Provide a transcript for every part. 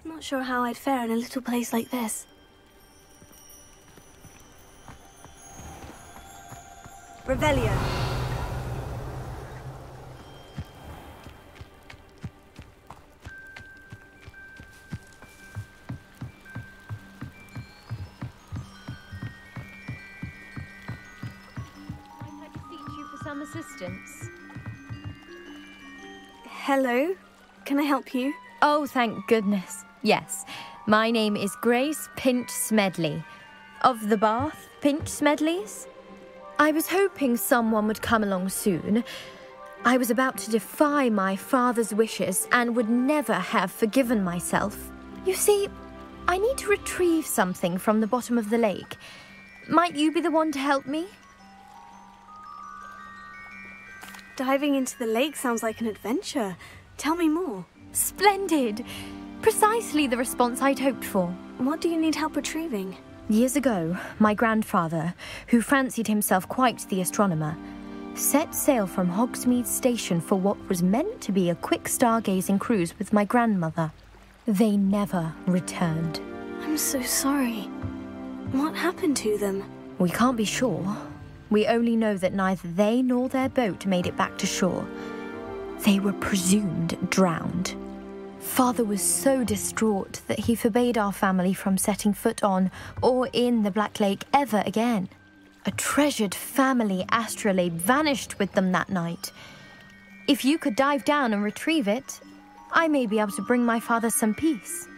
Not sure how I'd fare in a little place like this. Revelio. Might I beseech you for some assistance? Hello. Can I help you? Oh, thank goodness. Yes, my name is Grace Pinch Smedley, of the Bath Pinch Smedleys. I was hoping someone would come along soon. I was about to defy my father's wishes and would never have forgiven myself. You see, I need to retrieve something from the bottom of the lake. Might you be the one to help me? Diving into the lake sounds like an adventure. Tell me more. Splendid! Precisely the response I'd hoped for. What do you need help retrieving? Years ago, my grandfather, who fancied himself quite the astronomer, set sail from Hogsmeade Station for what was meant to be a quick stargazing cruise with my grandmother. They never returned. I'm so sorry. What happened to them? We can't be sure. We only know that neither they nor their boat made it back to shore. They were presumed drowned. Father was so distraught that he forbade our family from setting foot on or in the Black Lake ever again. A treasured family astrolabe vanished with them that night. If you could dive down and retrieve it, I may be able to bring my father some peace.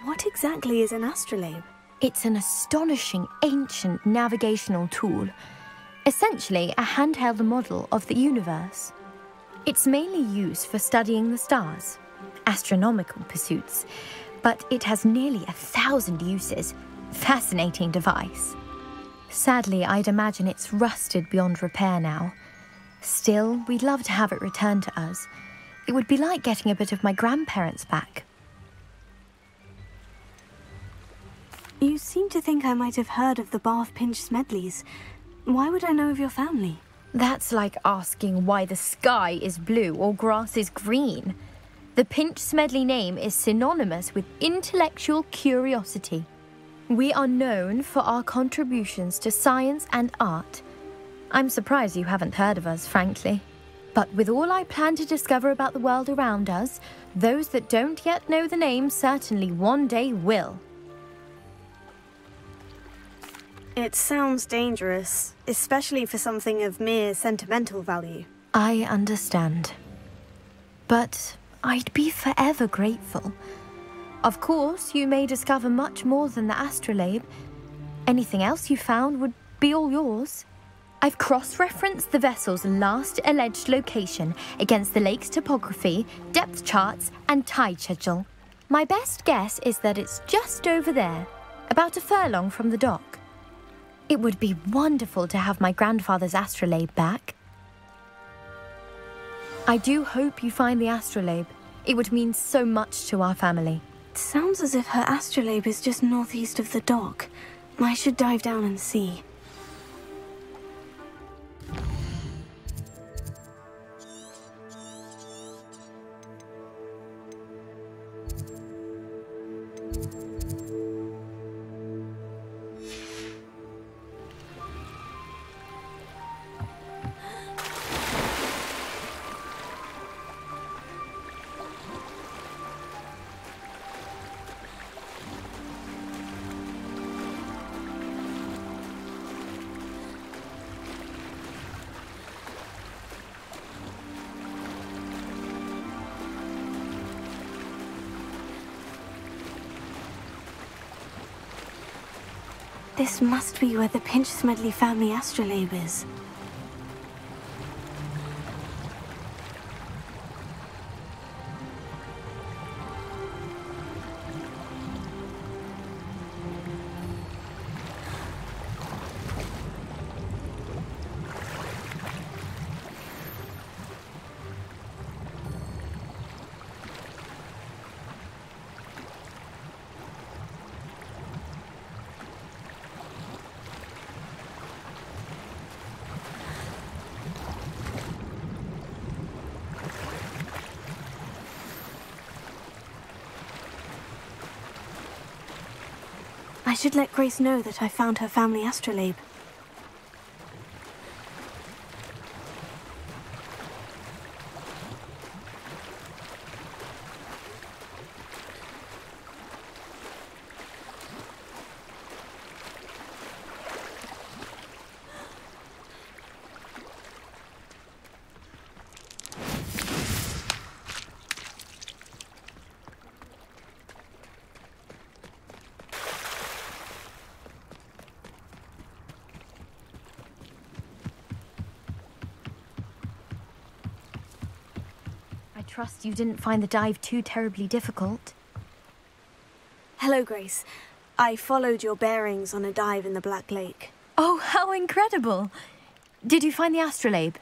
What exactly is an astrolabe? It's an astonishing ancient navigational tool. Essentially a handheld model of the universe. It's mainly used for studying the stars, astronomical pursuits, but it has nearly 1,000 uses. Fascinating device. Sadly, I'd imagine it's rusted beyond repair now. Still, we'd love to have it returned to us. It would be like getting a bit of my grandparents back. You seem to think I might have heard of the Bath Pinch Smedleys. Why would I know of your family? That's like asking why the sky is blue or grass is green. The Pinch Smedley name is synonymous with intellectual curiosity. We are known for our contributions to science and art. I'm surprised you haven't heard of us, frankly. But with all I plan to discover about the world around us, those that don't yet know the name certainly one day will. It sounds dangerous, especially for something of mere sentimental value. I understand. But I'd be forever grateful. Of course, you may discover much more than the astrolabe. Anything else you found would be all yours. I've cross-referenced the vessel's last alleged location against the lake's topography, depth charts, and tide schedule. My best guess is that it's just over there, about a furlong from the dock. It would be wonderful to have my grandfather's astrolabe back. I do hope you find the astrolabe. It would mean so much to our family. It sounds as if her astrolabe is just northeast of the dock. I should dive down and see. This must be where the Pinch-Smedley family astrolabe is. I should let Grace know that I found her family astrolabe. I trust you didn't find the dive too terribly difficult. Hello, Grace. I followed your bearings on a dive in the Black Lake. Oh, how incredible! Did you find the astrolabe?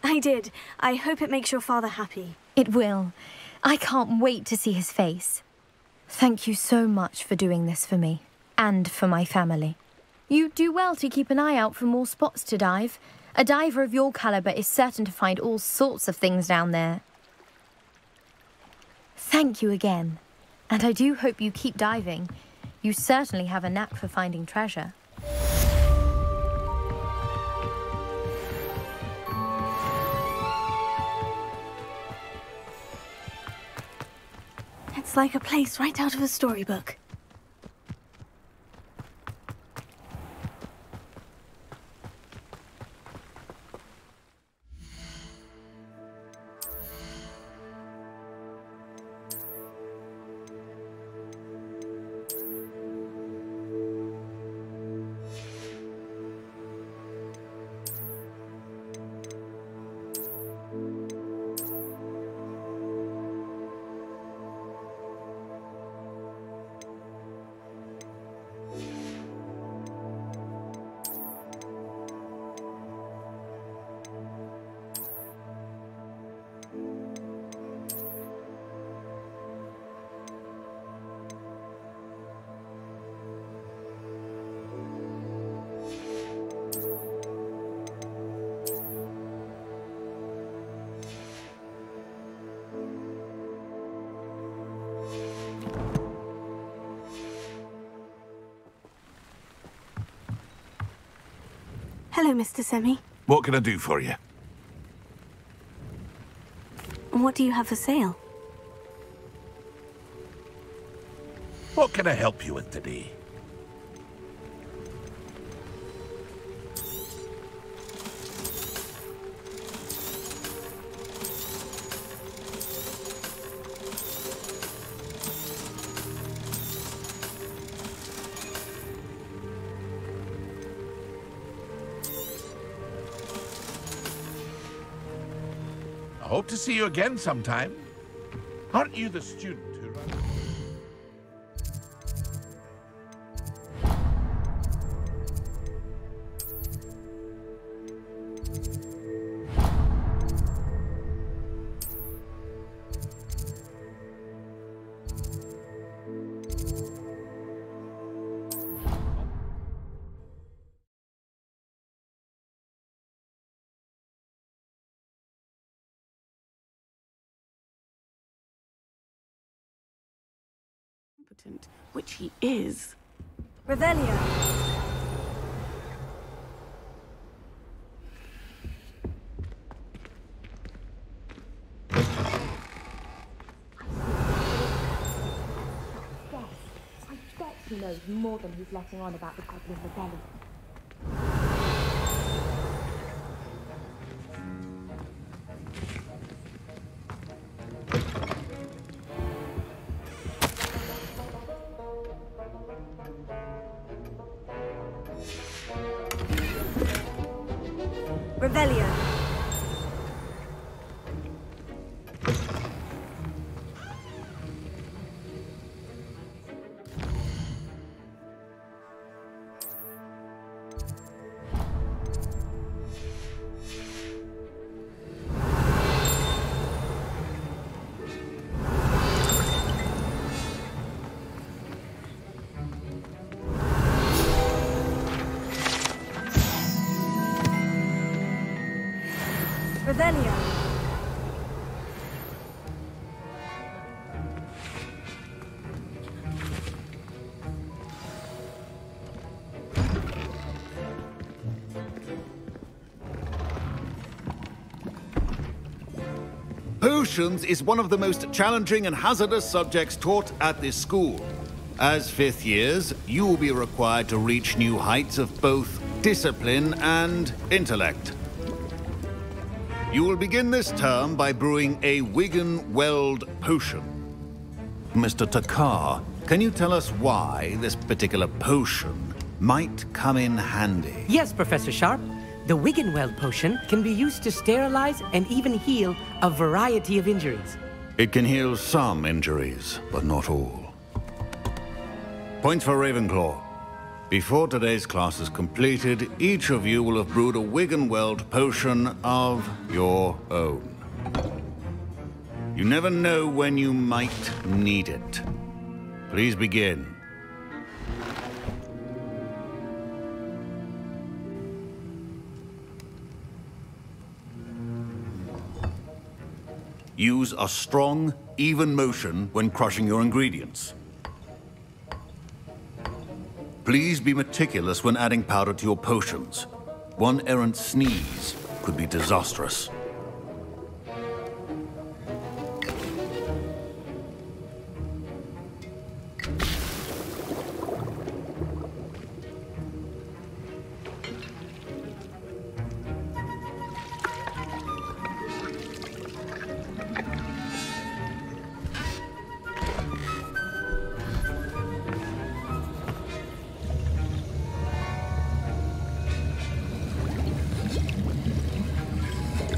I did. I hope it makes your father happy. It will. I can't wait to see his face. Thank you so much for doing this for me, and for my family. You do well to keep an eye out for more spots to dive. A diver of your caliber is certain to find all sorts of things down there. Thank you again. And I do hope you keep diving. You certainly have a knack for finding treasure. It's like a place right out of a storybook. Hello, Mr. Semi. What can I do for you? What do you have for sale? What can I help you with today? I hope to see you again sometime. Aren't you the student who runs... Which he is. Revelio. I bet he knows more than he's letting on about the goblin rebellion. Revelio. Revelio. Potions is one of the most challenging and hazardous subjects taught at this school. As fifth years, you will be required to reach new heights of both discipline and intellect. You will begin this term by brewing a Wigan-Weld potion. Mr. Takar, can you tell us why this particular potion might come in handy? Yes, Professor Sharp. The Wigan-Weld potion can be used to sterilize and even heal a variety of injuries. It can heal some injuries, but not all. Points for Ravenclaw. Before today's class is completed, each of you will have brewed a Wigan-Weld potion of your own. You never know when you might need it. Please begin. Use a strong, even motion when crushing your ingredients. Please be meticulous when adding powder to your potions. One errant sneeze could be disastrous.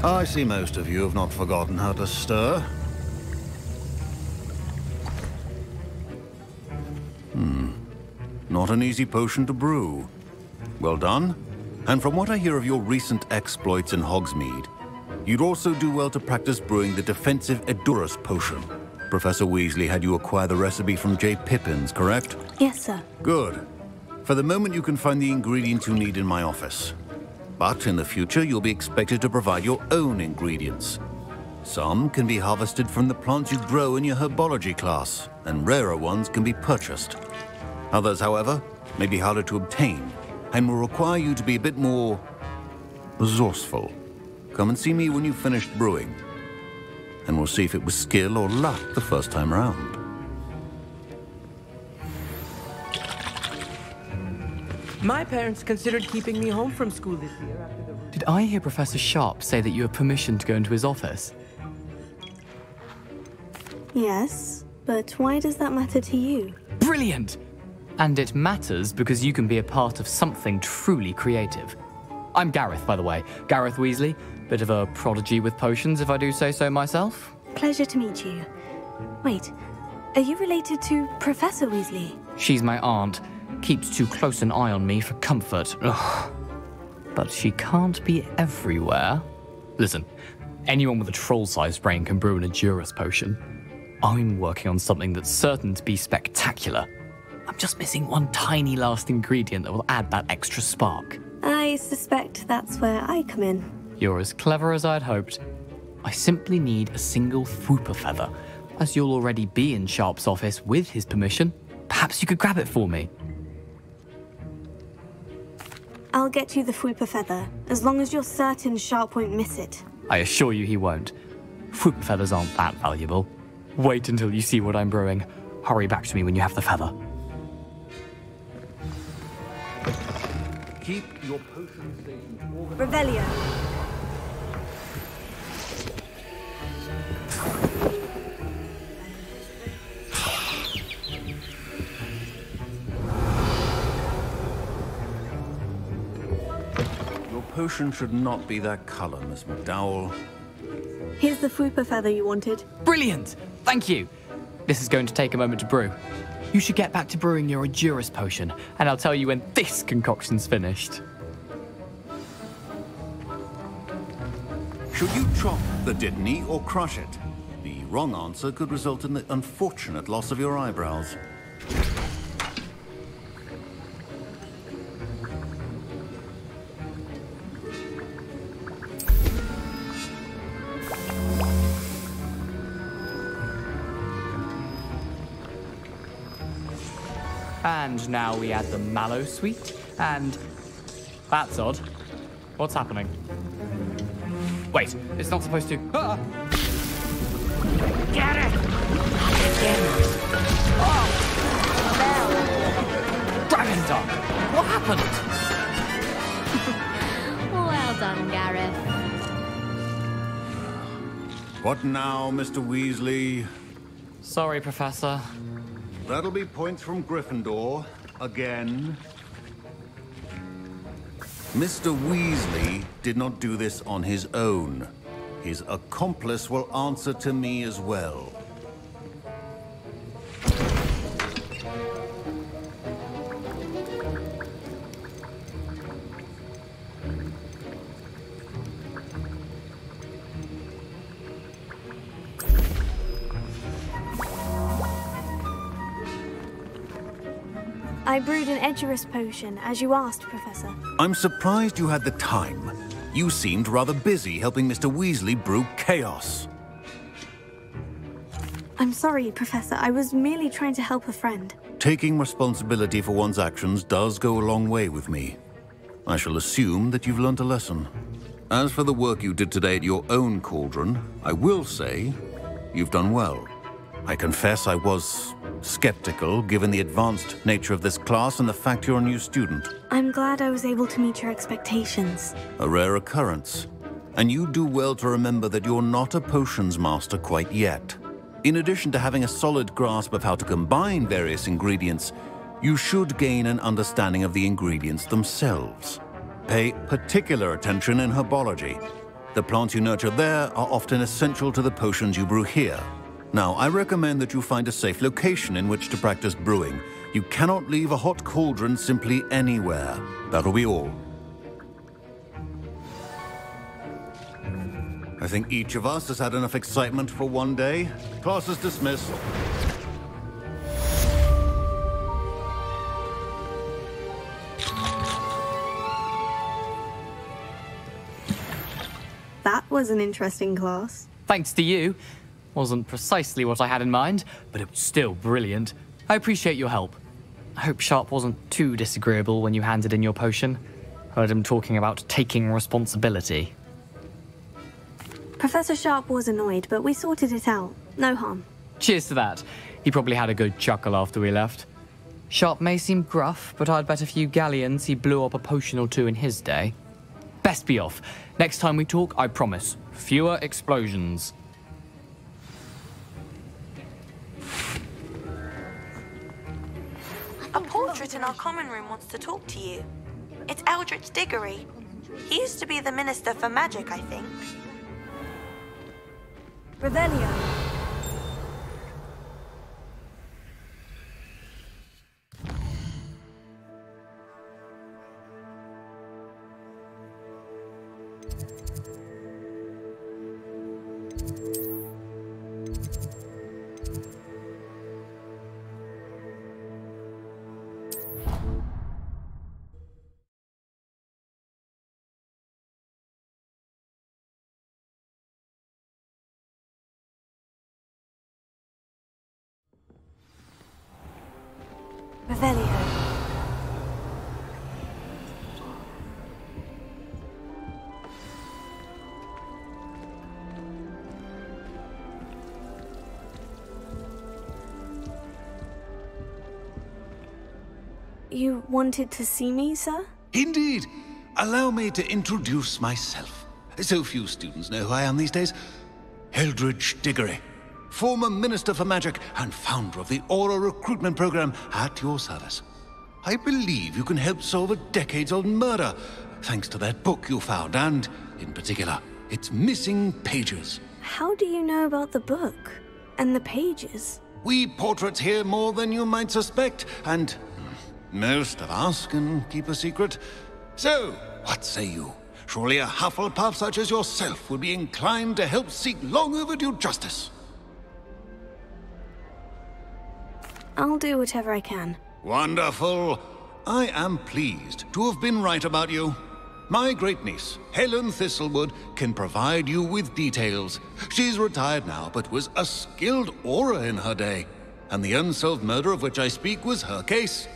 I see most of you have not forgotten how to stir. Not an easy potion to brew. Well done. And from what I hear of your recent exploits in Hogsmeade, you'd also do well to practice brewing the defensive Edurus potion. Professor Weasley had you acquire the recipe from J. Pippins, correct? Yes, sir. Good. For the moment, you can find the ingredients you need in my office. But in the future, you'll be expected to provide your own ingredients. Some can be harvested from the plants you grow in your herbology class, and rarer ones can be purchased. Others, however, may be harder to obtain, and will require you to be a bit more resourceful. Come and see me when you've finished brewing, and we'll see if it was skill or luck the first time around. My parents considered keeping me home from school this year after the... Did I hear Professor Sharp say that you have permission to go into his office? Yes, but why does that matter to you? Brilliant! And it matters because you can be a part of something truly creative. I'm Gareth, by the way. Gareth Weasley. Bit of a prodigy with potions, if I do say so myself. Pleasure to meet you. Wait, are you related to Professor Weasley? She's my aunt. Keeps too close an eye on me for comfort. Ugh. But she can't be everywhere. Listen, anyone with a troll-sized brain can brew an Edurus potion. I'm working on something that's certain to be spectacular. I'm just missing one tiny last ingredient that will add that extra spark. I suspect that's where I come in. You're as clever as I'd hoped. I simply need a single Fwooper feather. As you'll already be in Sharp's office with his permission, perhaps you could grab it for me. I'll get you the Fwooper feather, as long as you're certain Sharp won't miss it. I assure you he won't. Fwooper feathers aren't that valuable. Wait until you see what I'm brewing. Hurry back to me when you have the feather. Keep your potion stations organized. Revelio. Your potion should not be that color, Miss McDowell. Here's the Fupa feather you wanted. Brilliant! Thank you! This is going to take a moment to brew. You should get back to brewing your Edurus potion, and I'll tell you when this concoction's finished. Should you chop the Dittany or crush it? The wrong answer could result in the unfortunate loss of your eyebrows. And now we add the mallow sweet, and... That's odd. What's happening? Wait, it's not supposed to... Ah! Get it! Oh! Dragon Dog! What happened? Well done, Gareth. What now, Mr. Weasley? Sorry, Professor. That'll be points from Gryffindor. Again. Mr. Weasley did not do this on his own. His accomplice will answer to me as well. I brewed an Edurus potion, as you asked, Professor. I'm surprised you had the time. You seemed rather busy helping Mr. Weasley brew chaos. I'm sorry, Professor. I was merely trying to help a friend. Taking responsibility for one's actions does go a long way with me. I shall assume that you've learnt a lesson. As for the work you did today at your own cauldron, I will say you've done well. I confess I was skeptical, given the advanced nature of this class and the fact you're a new student. I'm glad I was able to meet your expectations. A rare occurrence. And you do well to remember that you're not a potions master quite yet. In addition to having a solid grasp of how to combine various ingredients, you should gain an understanding of the ingredients themselves. Pay particular attention in herbology. The plants you nurture there are often essential to the potions you brew here. Now, I recommend that you find a safe location in which to practice brewing. You cannot leave a hot cauldron simply anywhere. That'll be all. I think each of us has had enough excitement for one day. Class is dismissed. That was an interesting class. Thanks to you. Wasn't precisely what I had in mind, but it was still brilliant. I appreciate your help. I hope Sharp wasn't too disagreeable when you handed in your potion. Heard him talking about taking responsibility. Professor Sharp was annoyed, but we sorted it out. No harm. Cheers to that. He probably had a good chuckle after we left. Sharp may seem gruff, but I'd bet a few galleons he blew up a potion or two in his day. Best be off. Next time we talk, I promise, fewer explosions. A portrait in our common room wants to talk to you. It's Eldritch Diggory. He used to be the Minister for Magic, I think. Revelio. Revelio. You wanted to see me, sir? Indeed. Allow me to introduce myself. So few students know who I am these days. Eldritch Diggory, former Minister for Magic and founder of the Aura Recruitment Program, at your service. I believe you can help solve a decades-old murder. thanks to that book you found, and, in particular, its missing pages. How do you know about the book and the pages? We portraits hear more than you might suspect, and most of us can keep a secret. So, what say you? Surely a Hufflepuff such as yourself would be inclined to help seek long overdue justice. I'll do whatever I can. Wonderful. I am pleased to have been right about you. My great-niece, Helen Thistlewood, can provide you with details. She's retired now, but was a skilled aura in her day. And the unsolved murder of which I speak was her case.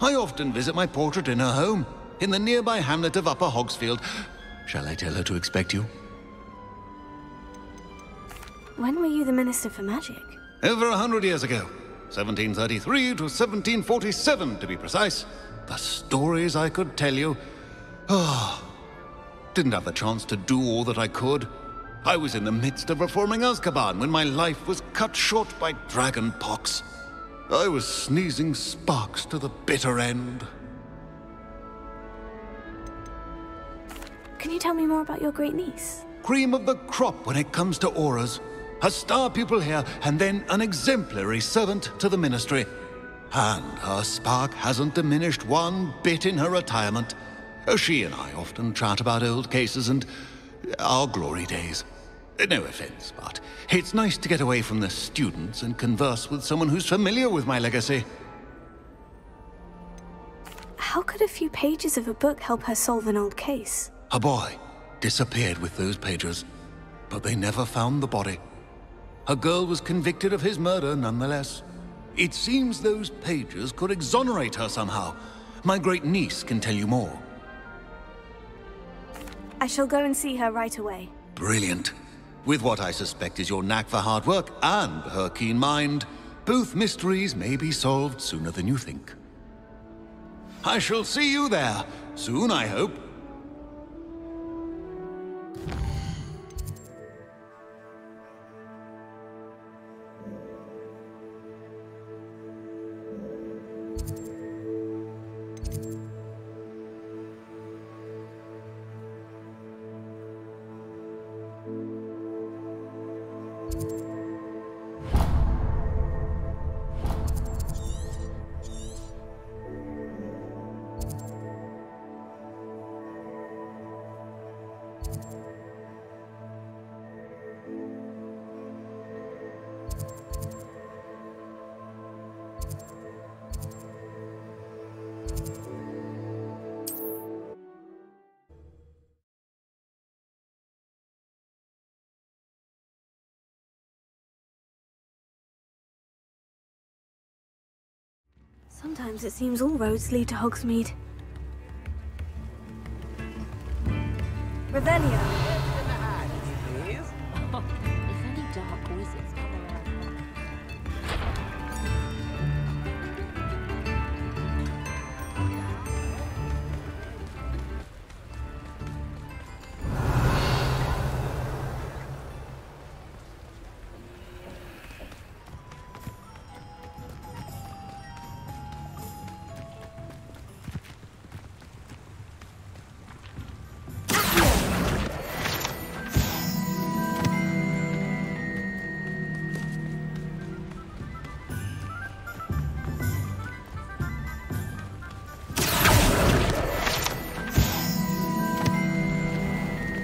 I often visit my portrait in her home, in the nearby hamlet of Upper Hogsfield. Shall I tell her to expect you? When were you the Minister for Magic? Over 100 years ago. 1733 to 1747, to be precise. The stories I could tell you. Didn't have the chance to do all that I could. I was in the midst of reforming Azkaban when my life was cut short by dragon pox. I was sneezing sparks to the bitter end. Can you tell me more about your great niece? Cream of the crop when it comes to auras. A star pupil here, and then an exemplary servant to the ministry. And her spark hasn't diminished one bit in her retirement. She and I often chat about old cases and our glory days. No offense, but it's nice to get away from the students and converse with someone who's familiar with my legacy. How could a few pages of a book help her solve an old case? A boy disappeared with those pages, but they never found the body. A girl was convicted of his murder nonetheless. It seems those pages could exonerate her somehow. My great-niece can tell you more. I shall go and see her right away. Brilliant. With what I suspect is your knack for hard work and her keen mind, both mysteries may be solved sooner than you think. I shall see you there, soon I hope. Sometimes it seems all roads lead to Hogsmeade. Revelio. If any dark wizards come around.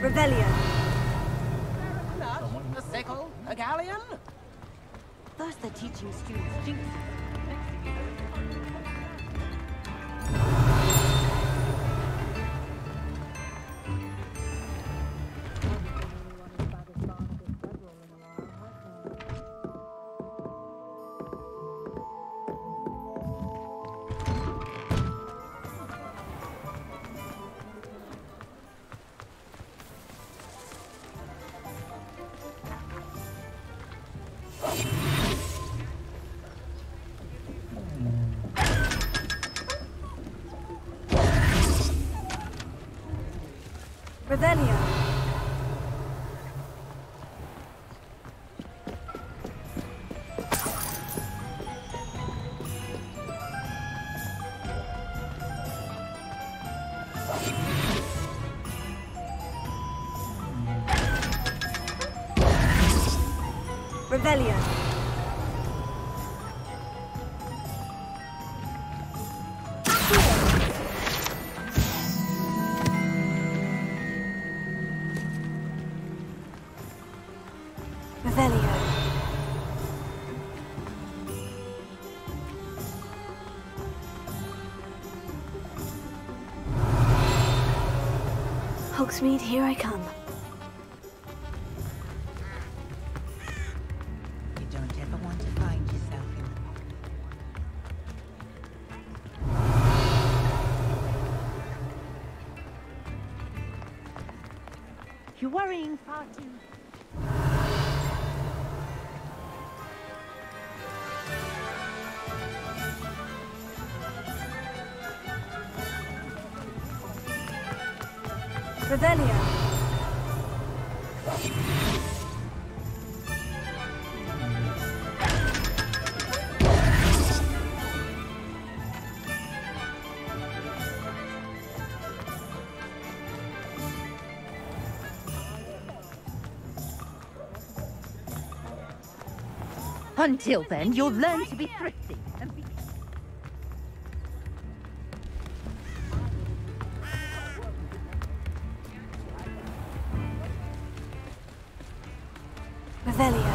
Revelio. A sickle? A galleon? First they're teaching students jinxes. Revelio. Revelio. Revelio. Hogsmeade, here I come. You don't ever want to find yourself in the... You're worrying far too... Revelio. Until then, you'll learn to be thrifty and be... Revelio.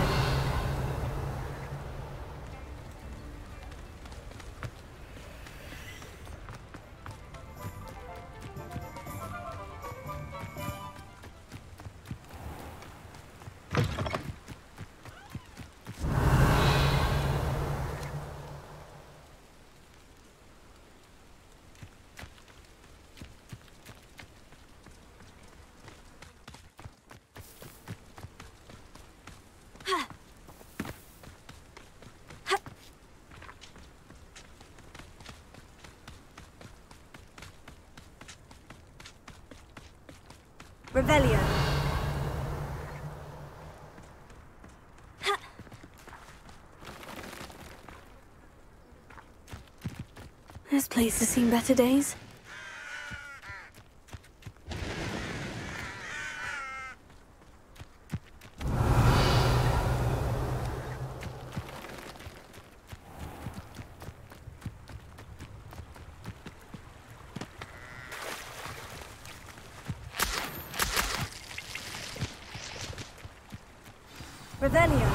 Revelio. This place has seen better days. Revelio.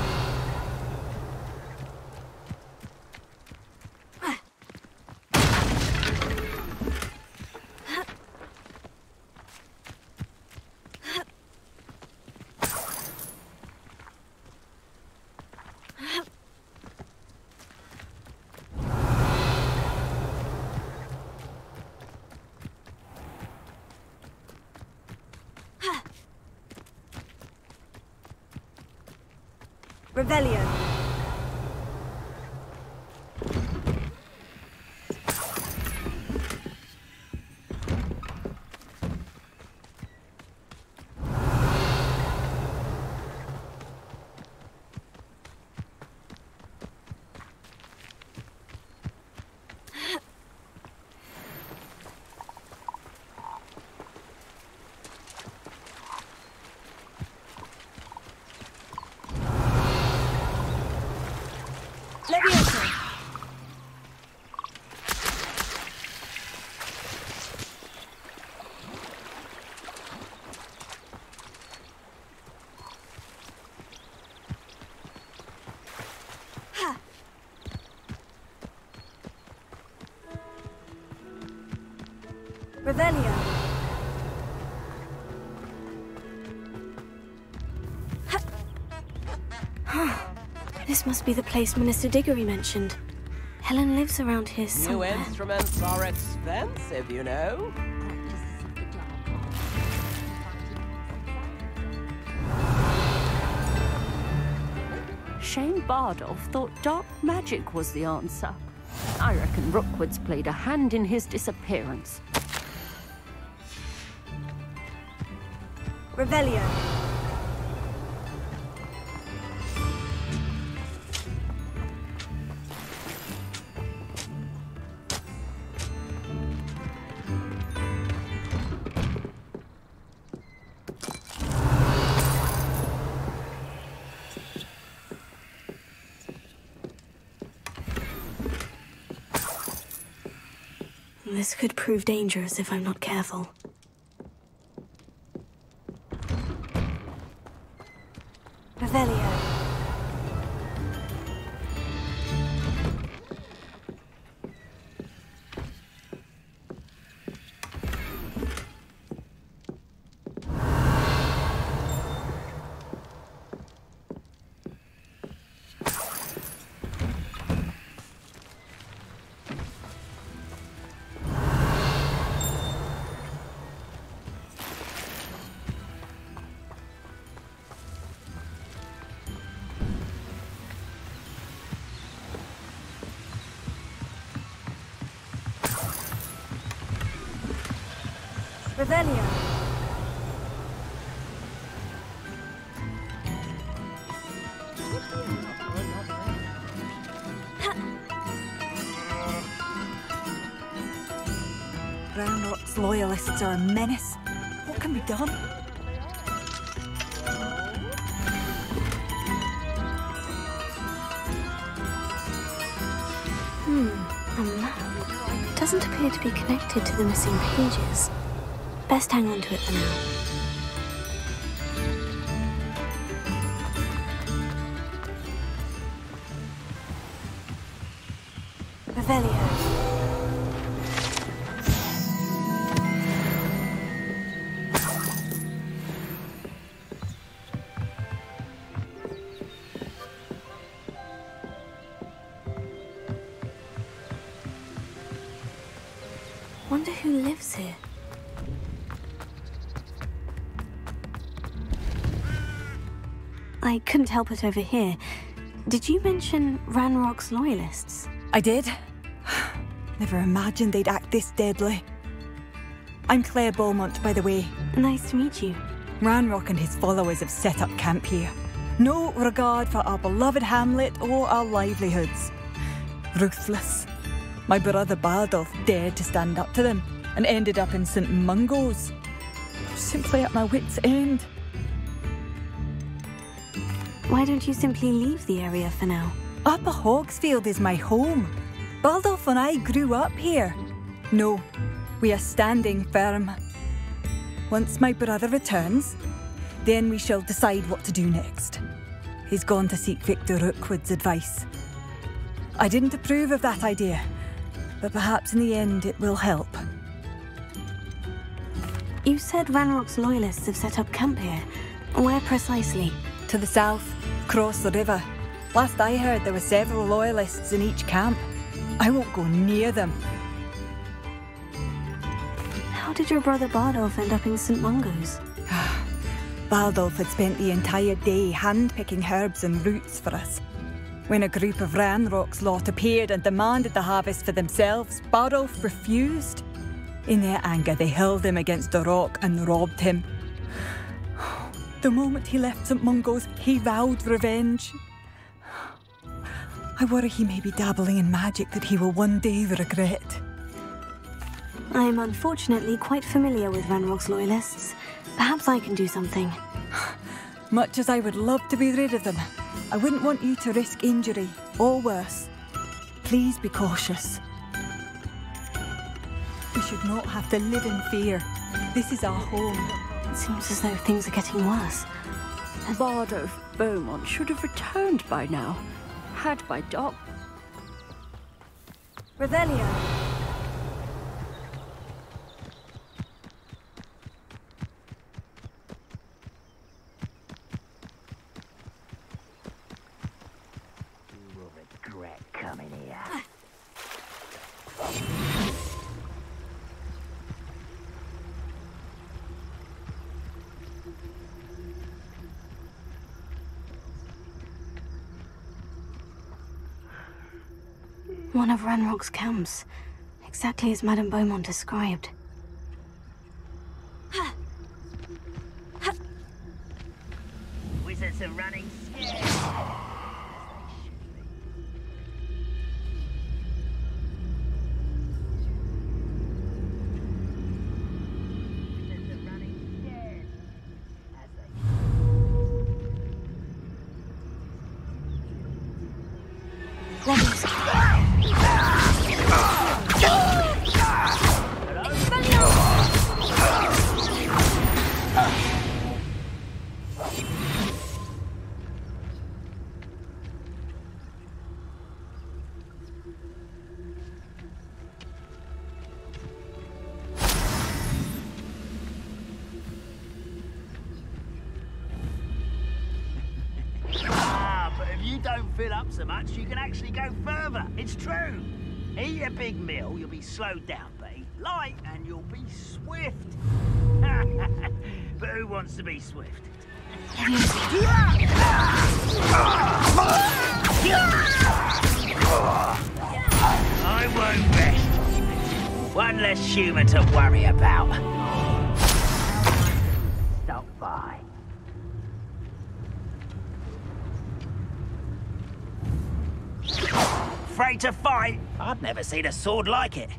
Revelio. Revelio. This must be the place Minister Diggory mentioned. Helen lives around here somewhere. New instruments are expensive, you know. Shane Bardolph thought dark magic was the answer. I reckon Rookwood's played a hand in his disappearance. Revelio. This could prove dangerous if I'm not careful. Revelio. Revelio. Roundrock's loyalists are a menace. What can be done? A map. Doesn't appear to be connected to the missing pages. Best hang on to it for now. Revelio. Wonder who lives here. I couldn't help but overhear. Did you mention Ranrock's loyalists? I did. Never imagined they'd act this deadly. I'm Claire Beaumont, by the way. Nice to meet you. Ranrock and his followers have set up camp here. No regard for our beloved hamlet or our livelihoods. Ruthless. My brother Bardolph dared to stand up to them and ended up in St. Mungo's. Simply at my wit's end. Why don't you simply leave the area for now? Upper Hogsfield is my home. Bardolph and I grew up here. No, we are standing firm. Once my brother returns, then we shall decide what to do next. He's gone to seek Victor Rookwood's advice. I didn't approve of that idea, but perhaps in the end it will help. You said Ranrock's loyalists have set up camp here. Where precisely? To the south, across the river. Last I heard, there were several loyalists in each camp. I won't go near them. How did your brother Bardolph end up in St. Mungo's? Bardolph had spent the entire day hand-picking herbs and roots for us. When a group of Ranrock's lot appeared and demanded the harvest for themselves, Bardolph refused. In their anger, they hurled him against a rock and robbed him. The moment he left St. Mungo's, he vowed revenge. I worry he may be dabbling in magic that he will one day regret. I am unfortunately quite familiar with Ranrock's loyalists. Perhaps I can do something. Much as I would love to be rid of them, I wouldn't want you to risk injury, or worse. Please be cautious. We should not have to live in fear. This is our home. It seems as though things are getting worse. Bardolph Beaumont should have returned by now, had by Doc. Revelio. You will regret coming here. One of Ranrock's camps, exactly as Madame Beaumont described. Wizards are running scared. up so much you can actually go further. It's true. Eat a big meal, you'll be slowed down, but eat light and you'll be swift. But who wants to be swift? I won't rest. One less human to worry about. Stop by. Afraid to fight? I've never seen a sword like it.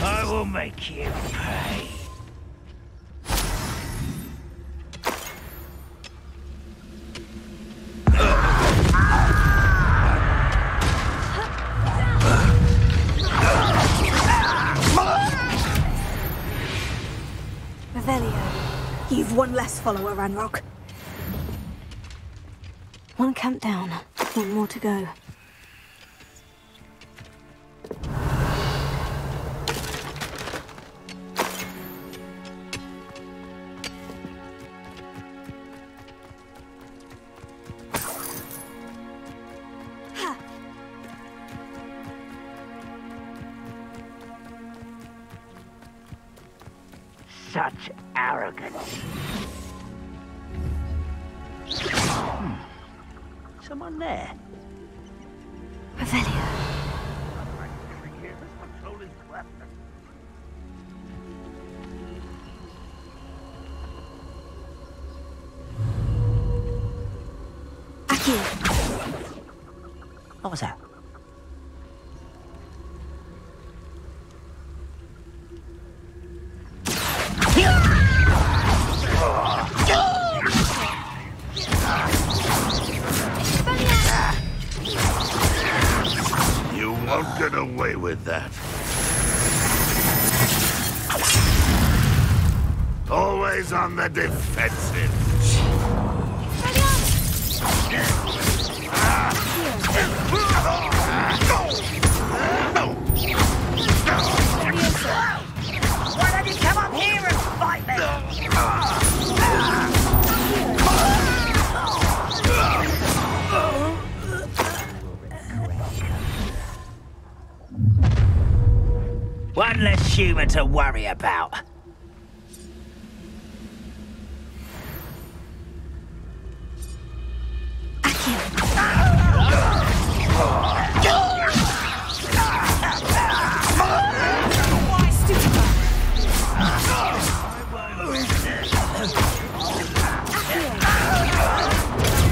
I will make you pay. Revelio, you've one less follower, Ranrock. One camp down, one more to go. Such arrogance. Someone there? Revelio. What was that? You won't get away with that. Always on the defensive. Why don't you come up here and fight me? One less human to worry about.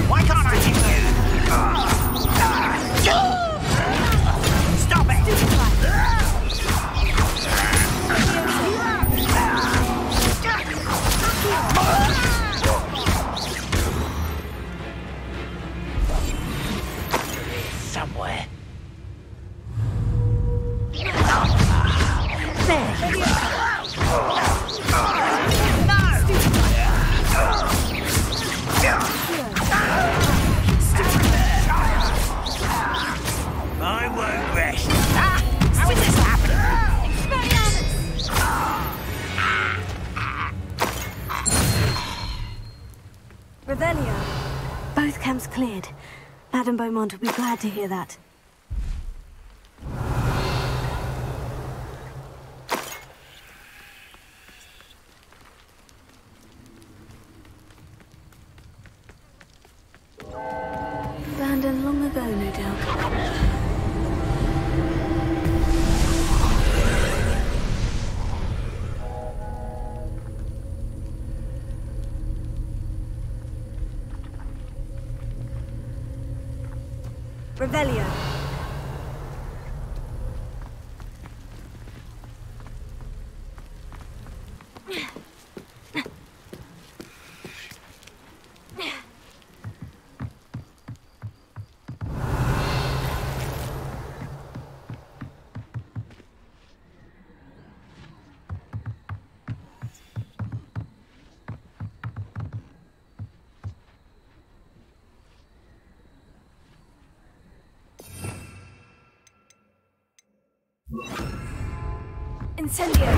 Why can't I hit you? Stop it! Somewhere. There you are. I won't rest. How is this happening? Revelio. Both camps cleared. Madame Beaumont will be glad to hear that. Abandoned long ago, no doubt. Revelio. Incendio.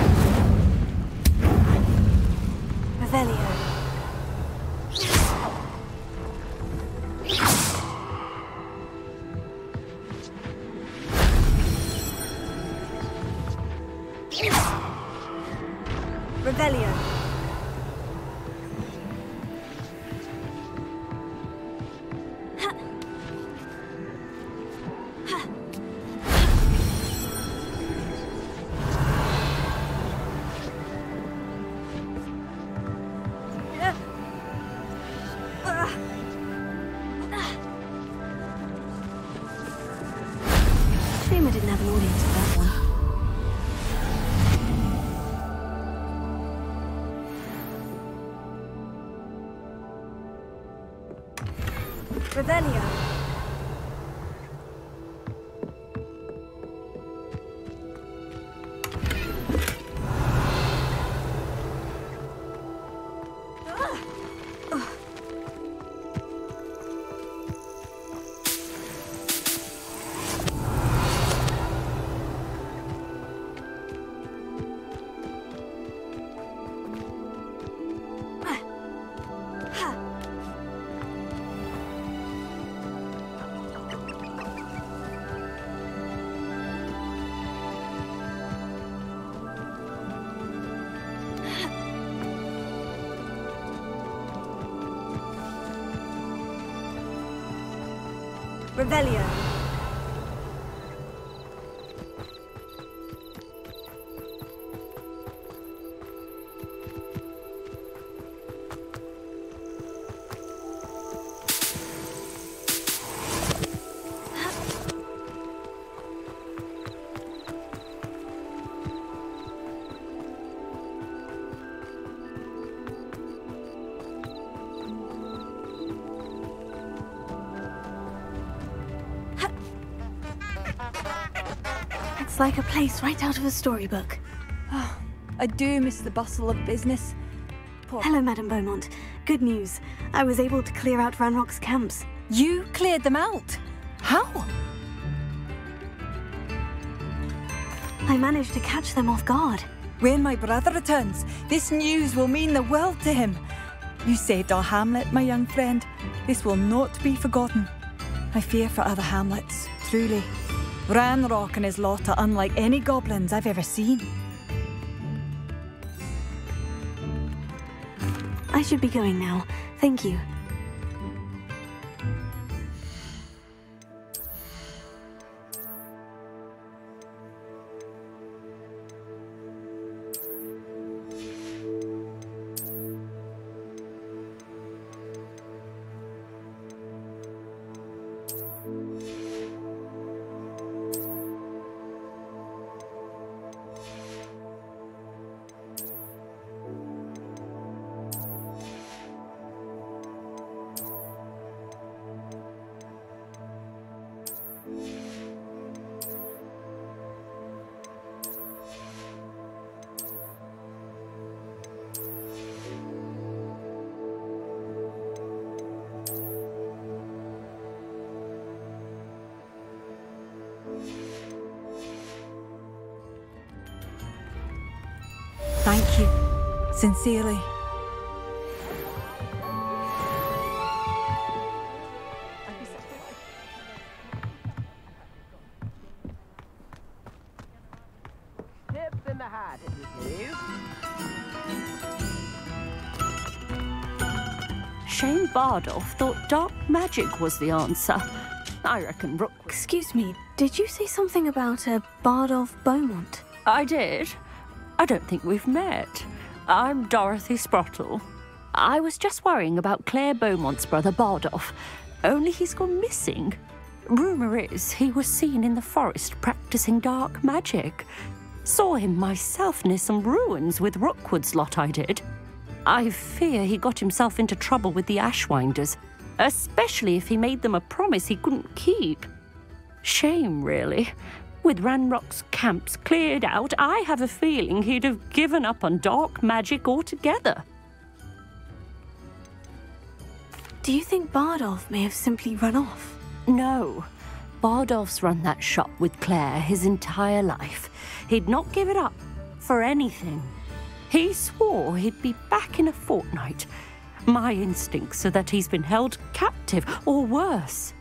Revelio. Revelio. Shame I didn't have an audience for that one. Revelio. Revelio. It's like a place right out of a storybook. Oh, I do miss the bustle of business. Hello, Madame Beaumont. Good news. I was able to clear out Ranrock's camps. You cleared them out? How? I managed to catch them off guard. When my brother returns, this news will mean the world to him. You saved our hamlet, my young friend. This will not be forgotten. I fear for other hamlets, truly. Ranrock and his lot are unlike any goblins I've ever seen. I should be going now. Thank you. Thank you. Sincerely. Nip in the hat, if you please. Shane Bardolph thought dark magic was the answer. I reckon Rook... Excuse me, did you say something about a Bardolph Beaumont? I did. I don't think we've met. I'm Dorothy Sprottle. I was just worrying about Claire Beaumont's brother Bardolph. Only he's gone missing. Rumor is he was seen in the forest practicing dark magic. Saw him myself near some ruins with Rookwood's lot I did. I fear he got himself into trouble with the Ashwinders, especially if he made them a promise he couldn't keep. Shame, really. With Ranrock's camps cleared out, I have a feeling he'd have given up on dark magic altogether. Do you think Bardolph may have simply run off? No. Bardolph's run that shop with Claire his entire life. He'd not give it up for anything. He swore he'd be back in a fortnight. My instincts are that he's been held captive, or worse.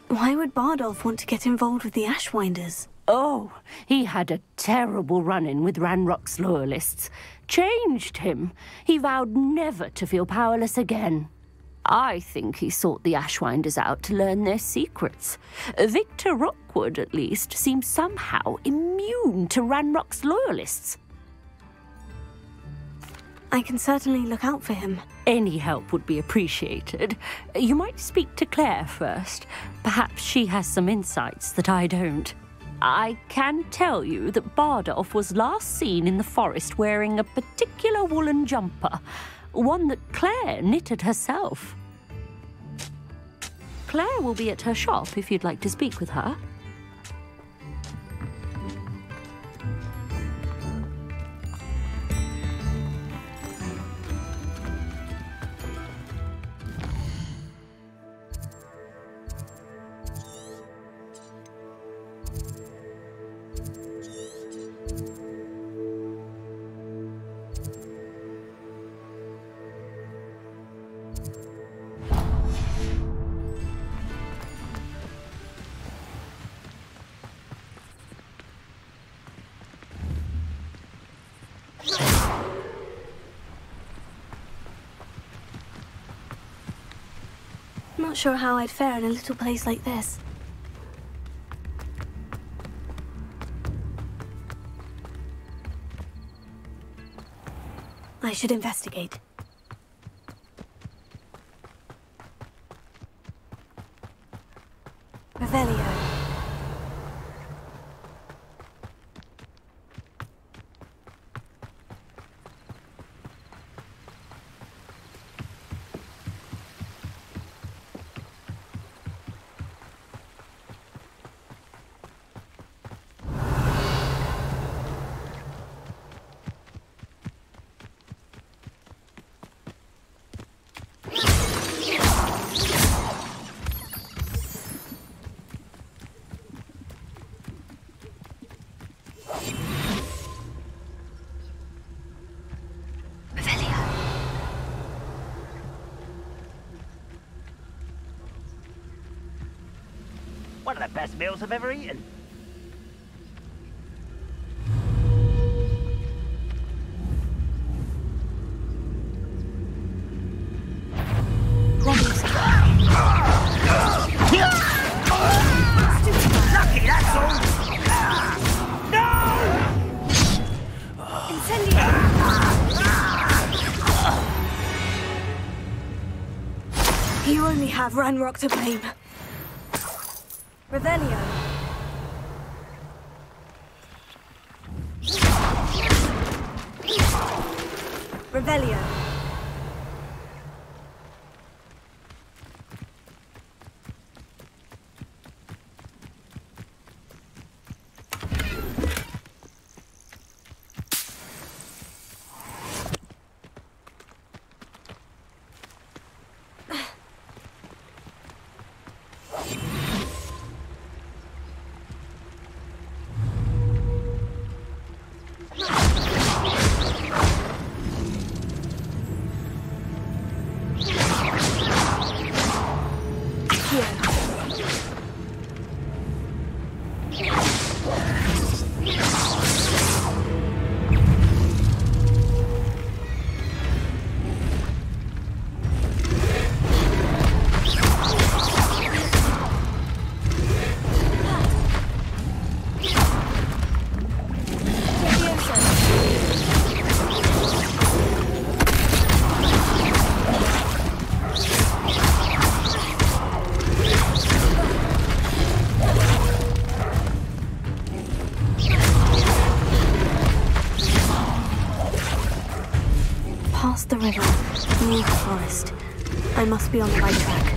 Why would Bardolph want to get involved with the Ashwinders? Oh, he had a terrible run-in with Ranrock's loyalists. Changed him. He vowed never to feel powerless again. I think he sought the Ashwinders out to learn their secrets. Victor Rookwood, at least, seems somehow immune to Ranrock's loyalists. I can certainly look out for him. Any help would be appreciated. You might speak to Claire first. Perhaps she has some insights that I don't. I can tell you that Bardolph was last seen in the forest wearing a particular woolen jumper, one that Claire knitted herself. Claire will be at her shop if you'd like to speak with her. Not sure how I'd fare in a little place like this. I should investigate. Revelio. One of the best meals I've ever eaten. Lucky, that's all. No! You only have Ranrock to blame. Revelio. Revelio. river, near the forest. I must be on the right track.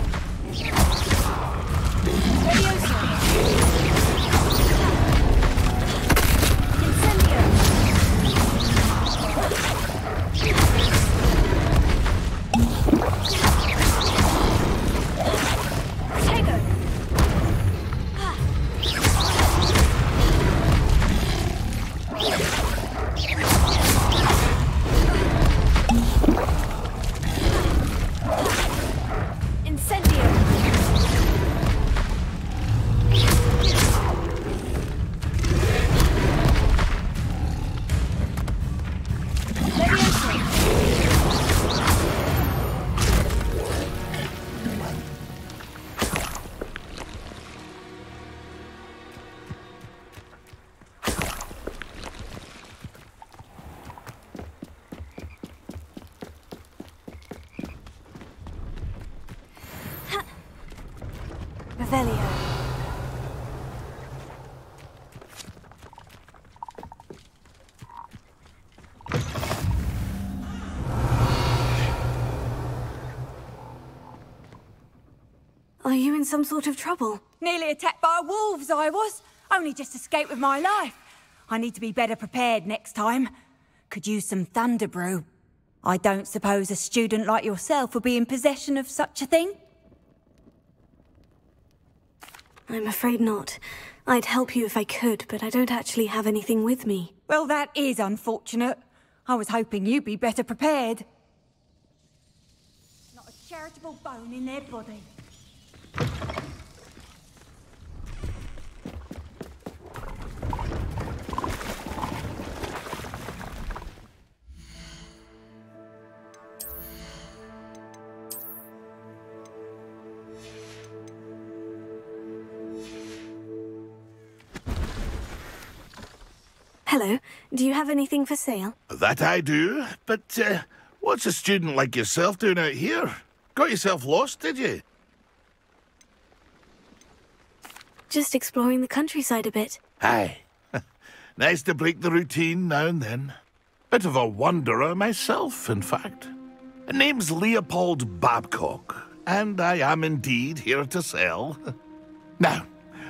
Revelio. Are you in some sort of trouble? Nearly attacked by wolves, I was. Only just escaped with my life. I need to be better prepared next time. Could use some thunder brew. I don't suppose a student like yourself would be in possession of such a thing? I'm afraid not. I'd help you if I could, but I don't actually have anything with me. Well, that is unfortunate. I was hoping you'd be better prepared. Not a charitable bone in their body. Hello, do you have anything for sale? That I do, but what's a student like yourself doing out here? Got yourself lost, did you? Just exploring the countryside a bit. Aye. Nice to break the routine now and then. Bit of a wanderer myself, in fact. Name's Leopold Babcock, and I am indeed here to sell. Now,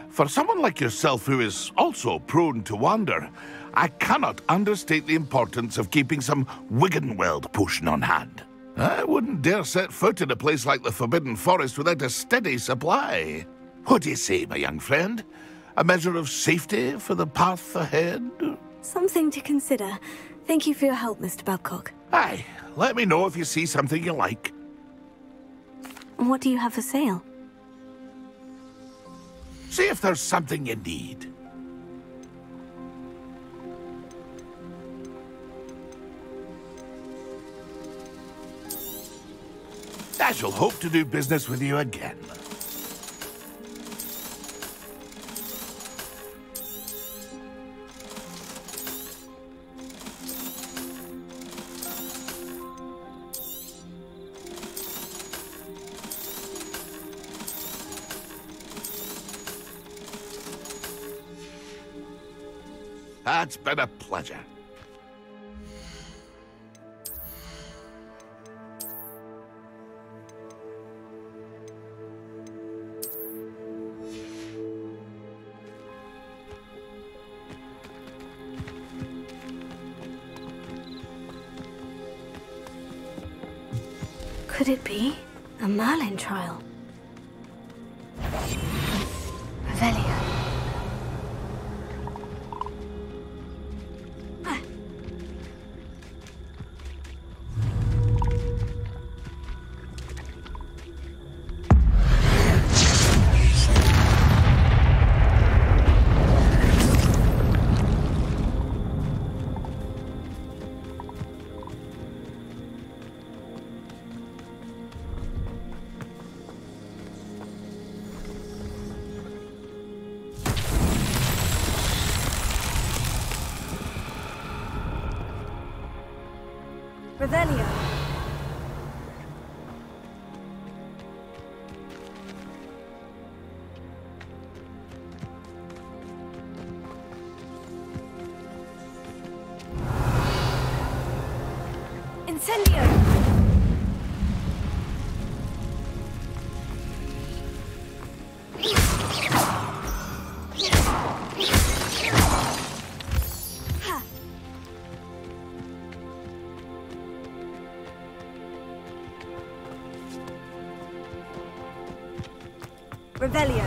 for someone like yourself who is also prone to wander, I cannot understate the importance of keeping some Wiggenweld potion on hand. I wouldn't dare set foot in a place like the Forbidden Forest without a steady supply. What do you say, my young friend? A measure of safety for the path ahead? Something to consider. Thank you for your help, Mr. Babcock. Aye, let me know if you see something you like. What do you have for sale? See if there's something you need. I shall hope to do business with you again. It's been a pleasure. Could it be a Merlin trial? Revelio. Revelio. Incendio. Revelio.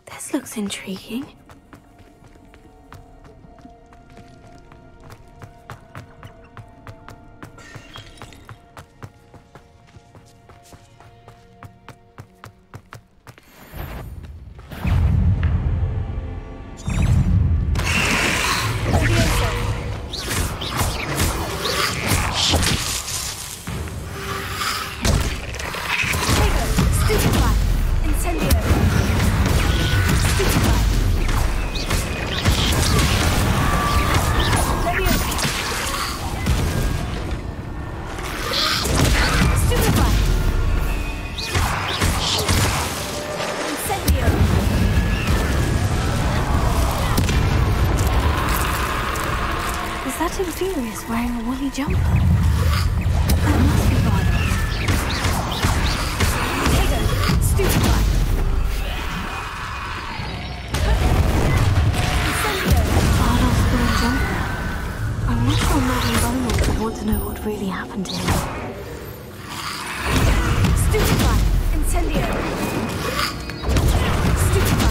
This looks intriguing. Inferious wearing a woolly jumper. That must be Bardolph. Hager, stupefy. Bardolph's woolly jumper. I'm not sure Madame Beaumont would want to know what really happened to him. Stupefy. Incendio. Stupefy.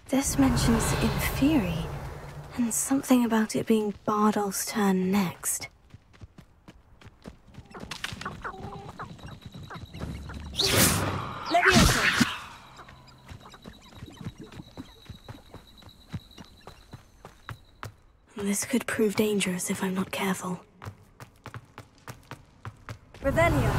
This mentions Inferi, and something about it being Bardolph's turn next. Leviosa! This could prove dangerous if I'm not careful. Revelio!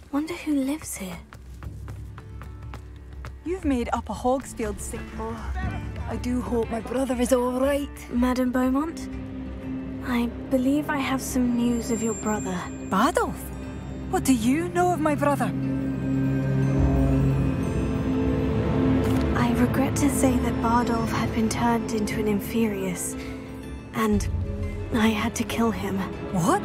Wonder who lives here. You've made up a Hogsfield sick. Oh, I do hope my brother is all right. Madame Beaumont, I believe I have some news of your brother. Bardolph? What do you know of my brother? I regret to say that Bardolph had been turned into an Inferius, and I had to kill him. What?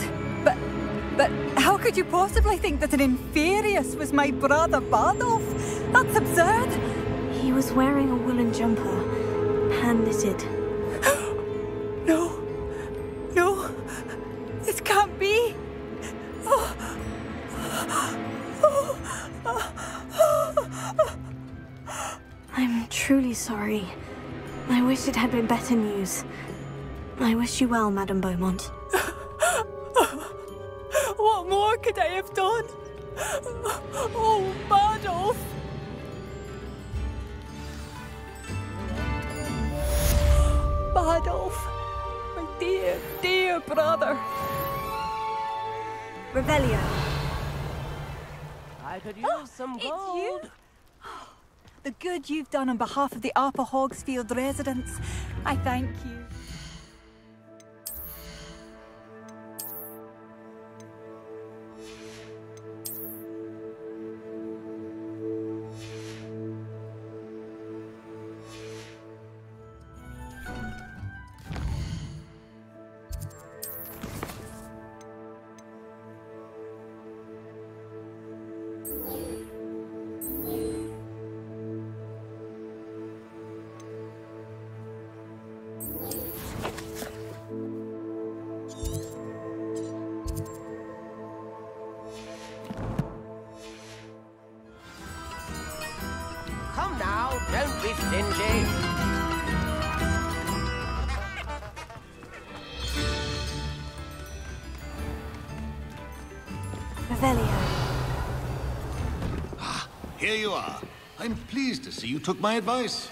But how could you possibly think that an Inferius was my brother Bardolph? That's absurd! He was wearing a woolen jumper, hand-knitted. No. No. This can't be. I'm truly sorry. I wish it had been better news. I wish you well, Madame Beaumont. What more could I have done? Oh, Bardolph! Bardolph, my dear, dear brother. Revelio. I could use some gold. It's you? The good you've done on behalf of the Upper Hogsfield residents. I thank you. Come now, don't be stingy. Revelio. Ah, here you are. I'm pleased to see you took my advice.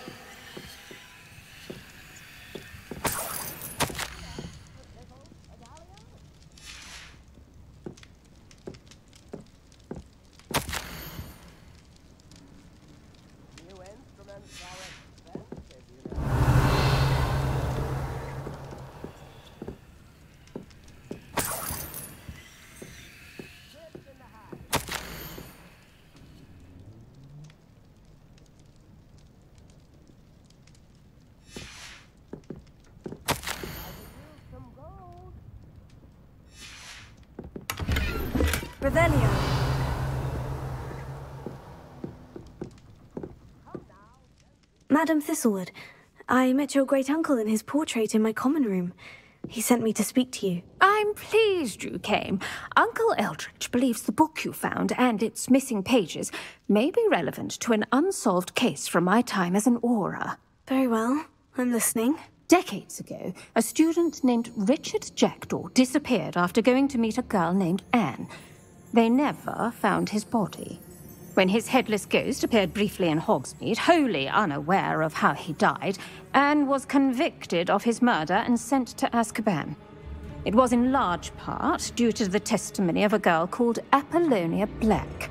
Revelio. Madam Thistlewood, I met your great-uncle in his portrait in my common room. He sent me to speak to you. I'm pleased you came. Uncle Eldridge believes the book you found and its missing pages may be relevant to an unsolved case from my time as an aura. Very well. I'm listening. Decades ago, a student named Richard Jackdaw disappeared after going to meet a girl named Anne. They never found his body. When his headless ghost appeared briefly in Hogsmeade, wholly unaware of how he died, Anne was convicted of his murder and sent to Azkaban. It was in large part due to the testimony of a girl called Apollonia Black.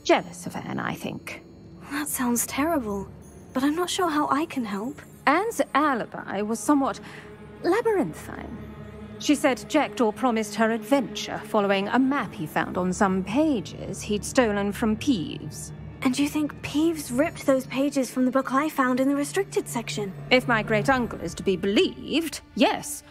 Jealous of Anne, I think. That sounds terrible, but I'm not sure how I can help. Anne's alibi was somewhat labyrinthine. She said Jackdaw promised her adventure following a map he found on some pages he'd stolen from Peeves. And you think Peeves ripped those pages from the book I found in the restricted section? If my great-uncle is to be believed, yes.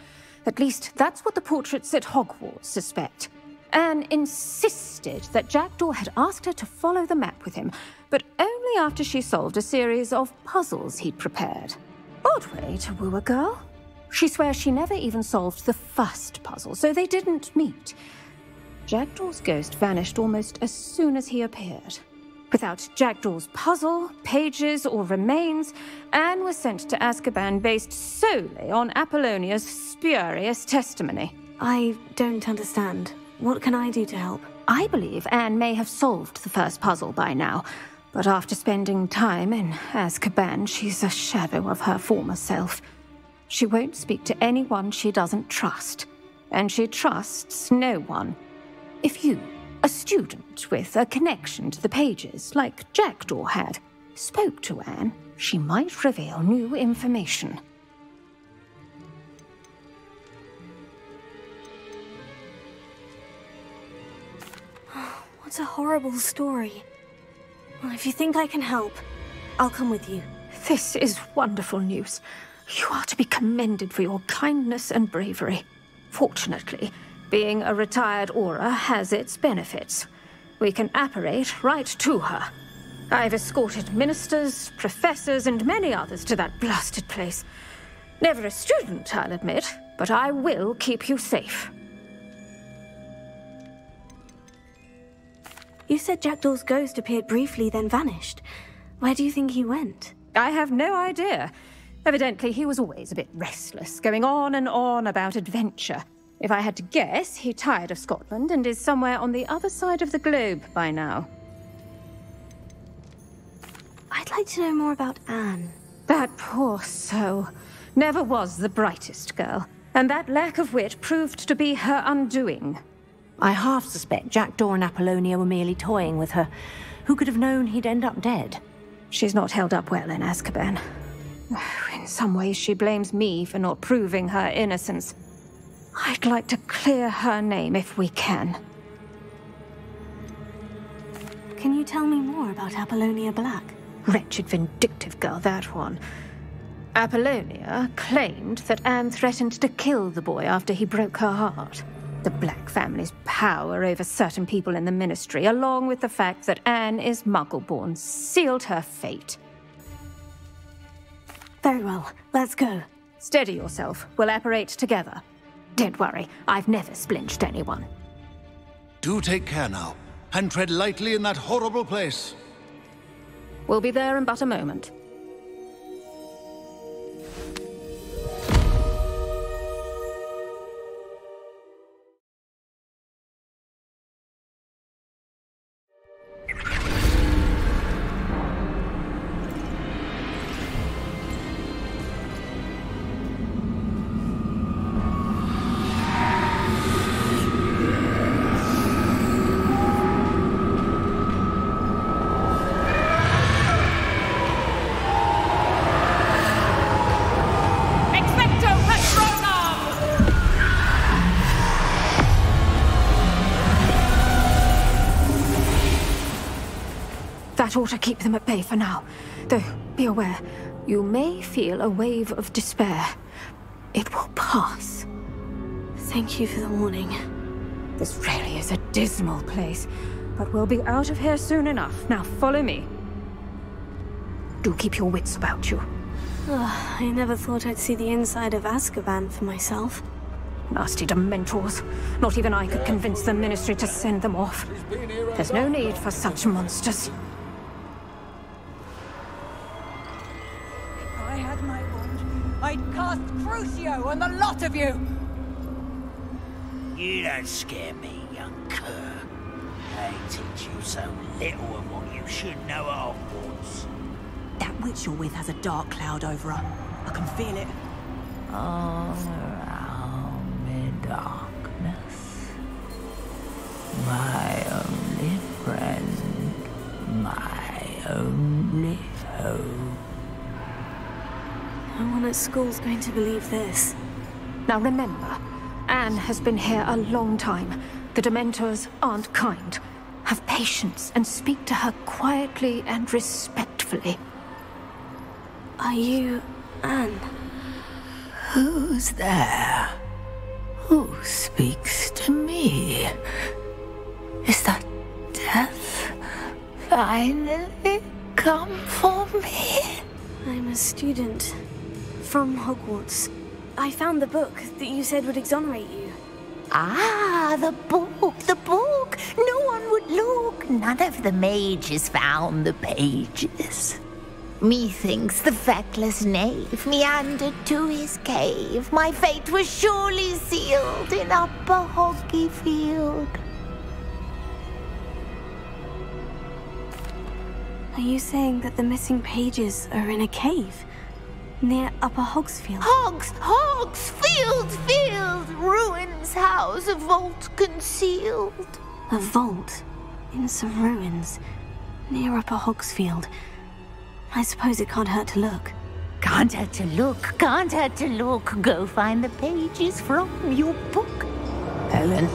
At least that's what the portraits at Hogwarts suspect. Anne insisted that Jackdaw had asked her to follow the map with him, but only after she solved a series of puzzles he'd prepared. Odd way to woo a girl. She swears she never even solved the first puzzle, so they didn't meet. Jackdaw's ghost vanished almost as soon as he appeared. Without Jackdaw's puzzle, pages, or remains, Anne was sent to Azkaban based solely on Apollonia's spurious testimony. I don't understand. What can I do to help? I believe Anne may have solved the first puzzle by now, but after spending time in Azkaban, she's a shadow of her former self. She won't speak to anyone she doesn't trust, and she trusts no one. If you, a student with a connection to the pages, like Jackdaw had, spoke to Anne, she might reveal new information. What a horrible story. Well, if you think I can help, I'll come with you. This is wonderful news. You are to be commended for your kindness and bravery. Fortunately, being a retired aura has its benefits. We can apparate right to her. I've escorted ministers, professors, and many others to that blasted place. Never a student, I'll admit, but I will keep you safe. You said Jackdaw's ghost appeared briefly, then vanished. Where do you think he went? I have no idea. Evidently, he was always a bit restless, going on and on about adventure. If I had to guess, he tired of Scotland and is somewhere on the other side of the globe by now. I'd like to know more about Anne. That poor soul. Never was the brightest girl, and that lack of wit proved to be her undoing. I half suspect Jackdaw and Apollonia were merely toying with her. Who could have known he'd end up dead? She's not held up well in Azkaban. In some ways, she blames me for not proving her innocence. I'd like to clear her name if we can. Can you tell me more about Apollonia Black? Wretched, vindictive girl, that one. Apollonia claimed that Anne threatened to kill the boy after he broke her heart. The Black family's power over certain people in the Ministry, along with the fact that Anne is Muggle-born, sealed her fate. Very well, let's go. Steady yourself. We'll apparate together. Don't worry, I've never splinched anyone. Do take care now, and tread lightly in that horrible place. We'll be there in but a moment. That ought to keep them at bay for now. Though, be aware, you may feel a wave of despair. It will pass. Thank you for the warning. This really is a dismal place, but we'll be out of here soon enough. Now follow me. Do keep your wits about you. I never thought I'd see the inside of Azkaban for myself. Nasty Dementors. Not even I could convince the Ministry to send them off. There's no need for such monsters. If I had my wand, I'd cast Crucio on the lot of you! You don't scare me, young cur. They teach you so little of what you should know at Hogwarts. That witch you're with has a dark cloud over her. I can feel it. All around me darkness. My only friend. My only hope. No one at school's going to believe this. Now remember, Anne has been here a long time. The Dementors aren't kind. Have patience and speak to her quietly and respectfully. Are you Anne? Who's there? Who speaks to me? Is that death finally come for me? I'm a student from Hogwarts. I found the book that you said would exonerate you. Ah, the book, the book! No one would look. None of the mages found the pages. Methinks the feckless knave meandered to his cave. My fate was surely sealed in Upper Hoggyfield. Are you saying that the missing pages are in a cave? Near Upper Hogsfield? Field! Ruins house, a vault concealed. A vault? In some ruins? Near Upper Hogsfield? I suppose it can't hurt to look. Can't hurt to look. Go find the pages from your book. Ellen,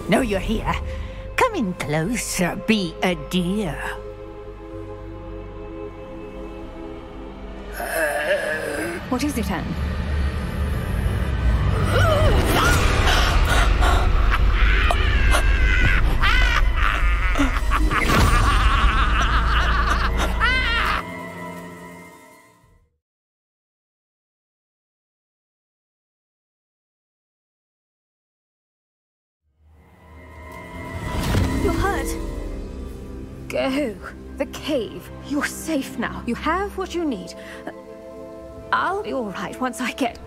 know you're here. Come in closer, be a dear. What is it, Anne? go. The cave. You're safe now. You have what you need. I'll be all right once I get...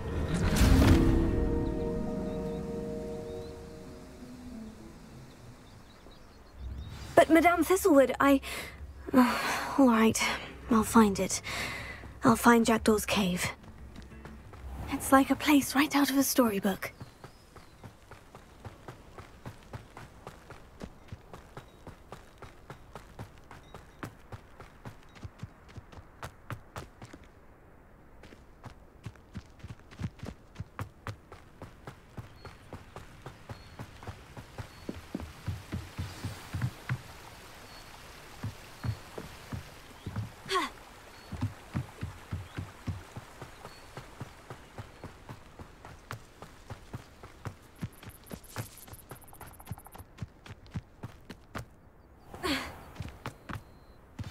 But Madame Thistlewood, all right, I'll find it. I'll find Jackdaw's cave. It's like a place right out of a storybook.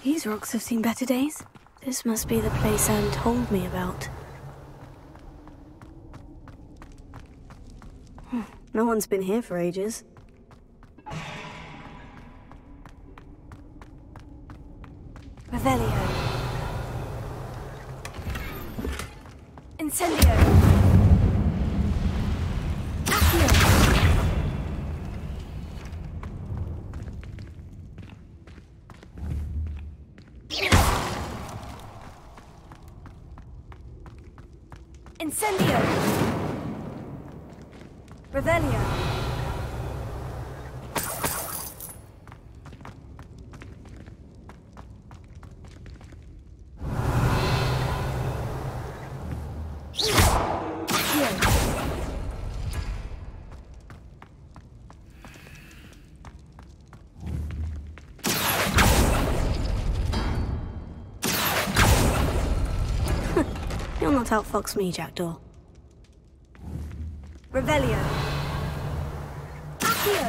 These rocks have seen better days. This must be the place Anne told me about. No one's been here for ages. Revelio. Incendio. Accio. Incendio! Revelio! You'll not outfox me, Jackdaw. Revelio. Accio.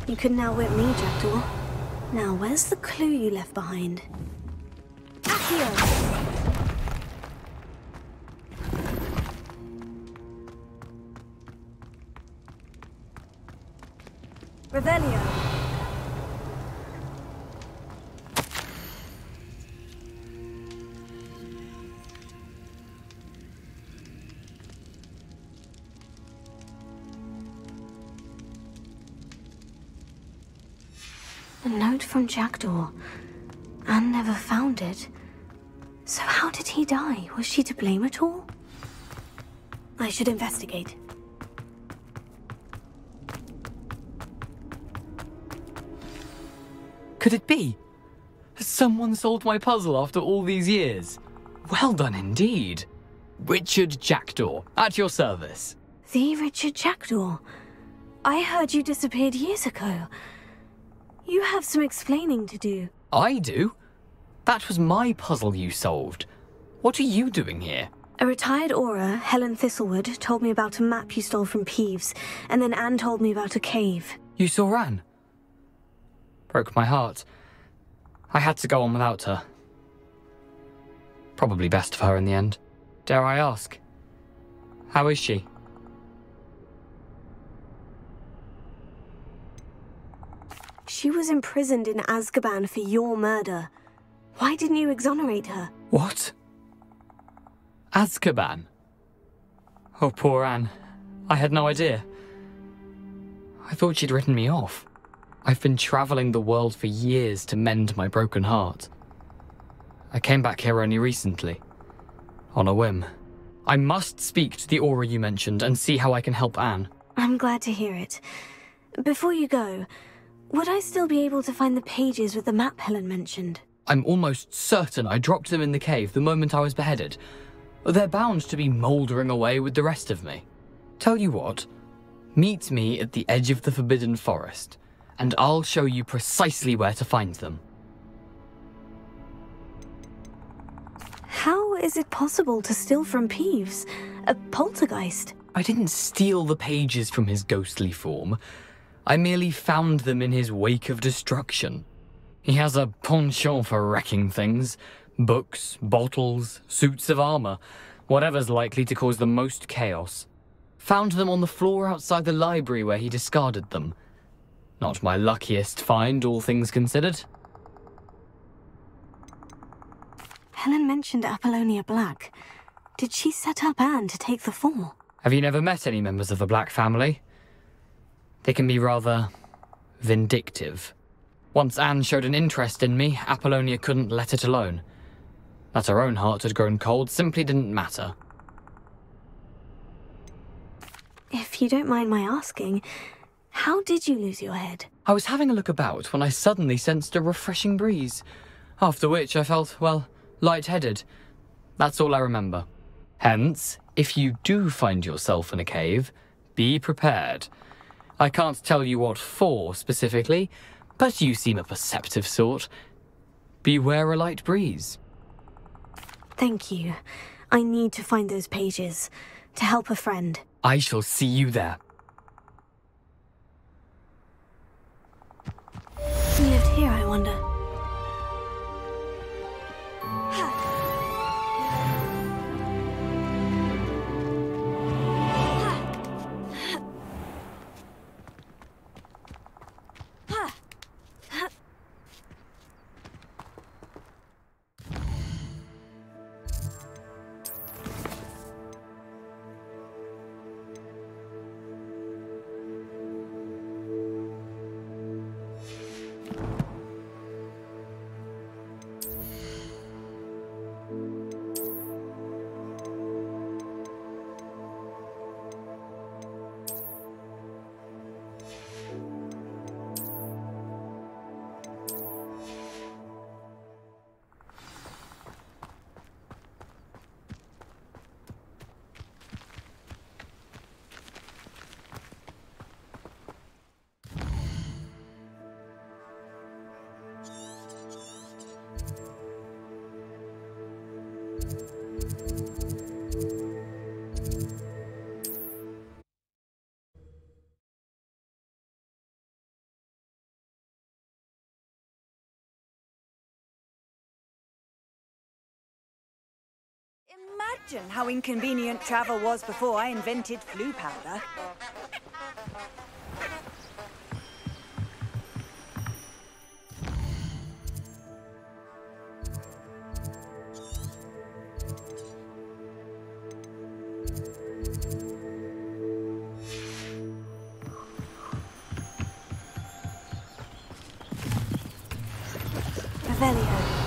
You couldn't outwit me, Jackdaw. Now, where's the clue you left behind? Accio. Revelio. A note from Jackdaw. Anne never found it. So how did he die? Was she to blame at all? I should investigate. Could it be? Has someone solved my puzzle after all these years? Well done indeed. Richard Jackdaw, at your service. The Richard Jackdaw? I heard you disappeared years ago. You have some explaining to do. I do? That was my puzzle you solved. What are you doing here? A retired Aura, Helen Thistlewood, told me about a map you stole from Peeves, and then Anne told me about a cave. You saw Anne? Broke my heart. I had to go on without her. Probably best for her in the end. Dare I ask? How is she? She was imprisoned in Azkaban for your murder. Why didn't you exonerate her? What? Azkaban? Oh, poor Anne. I had no idea. I thought she'd written me off. I've been traveling the world for years to mend my broken heart. I came back here only recently. On a whim. I must speak to the Aura you mentioned and see how I can help Anne. I'm glad to hear it. Before you go, would I still be able to find the pages with the map Helen mentioned? I'm almost certain I dropped them in the cave the moment I was beheaded. They're bound to be mouldering away with the rest of me. Tell you what, meet me at the edge of the Forbidden Forest, and I'll show you precisely where to find them. How is it possible to steal from Peeves? A poltergeist? I didn't steal the pages from his ghostly form. I merely found them in his wake of destruction. He has a penchant for wrecking things. Books, bottles, suits of armor, whatever's likely to cause the most chaos. Found them on the floor outside the library where he discarded them. Not my luckiest find, all things considered. Helen mentioned Apollonia Black. Did she set up Anne to take the fall? Have you never met any members of the Black family? They can be rather vindictive. Once Anne showed an interest in me, Apollonia couldn't let it alone. That her own heart had grown cold simply didn't matter. If you don't mind my asking, how did you lose your head? I was having a look about when I suddenly sensed a refreshing breeze, after which I felt, well, lightheaded. That's all I remember. Hence, if you do find yourself in a cave, be prepared. I can't tell you what for specifically, but you seem a perceptive sort. Beware a light breeze. Thank you. I need to find those pages to help a friend. I shall see you there. He lived here, I wonder. Imagine how inconvenient travel was before I invented flu powder. Revelio.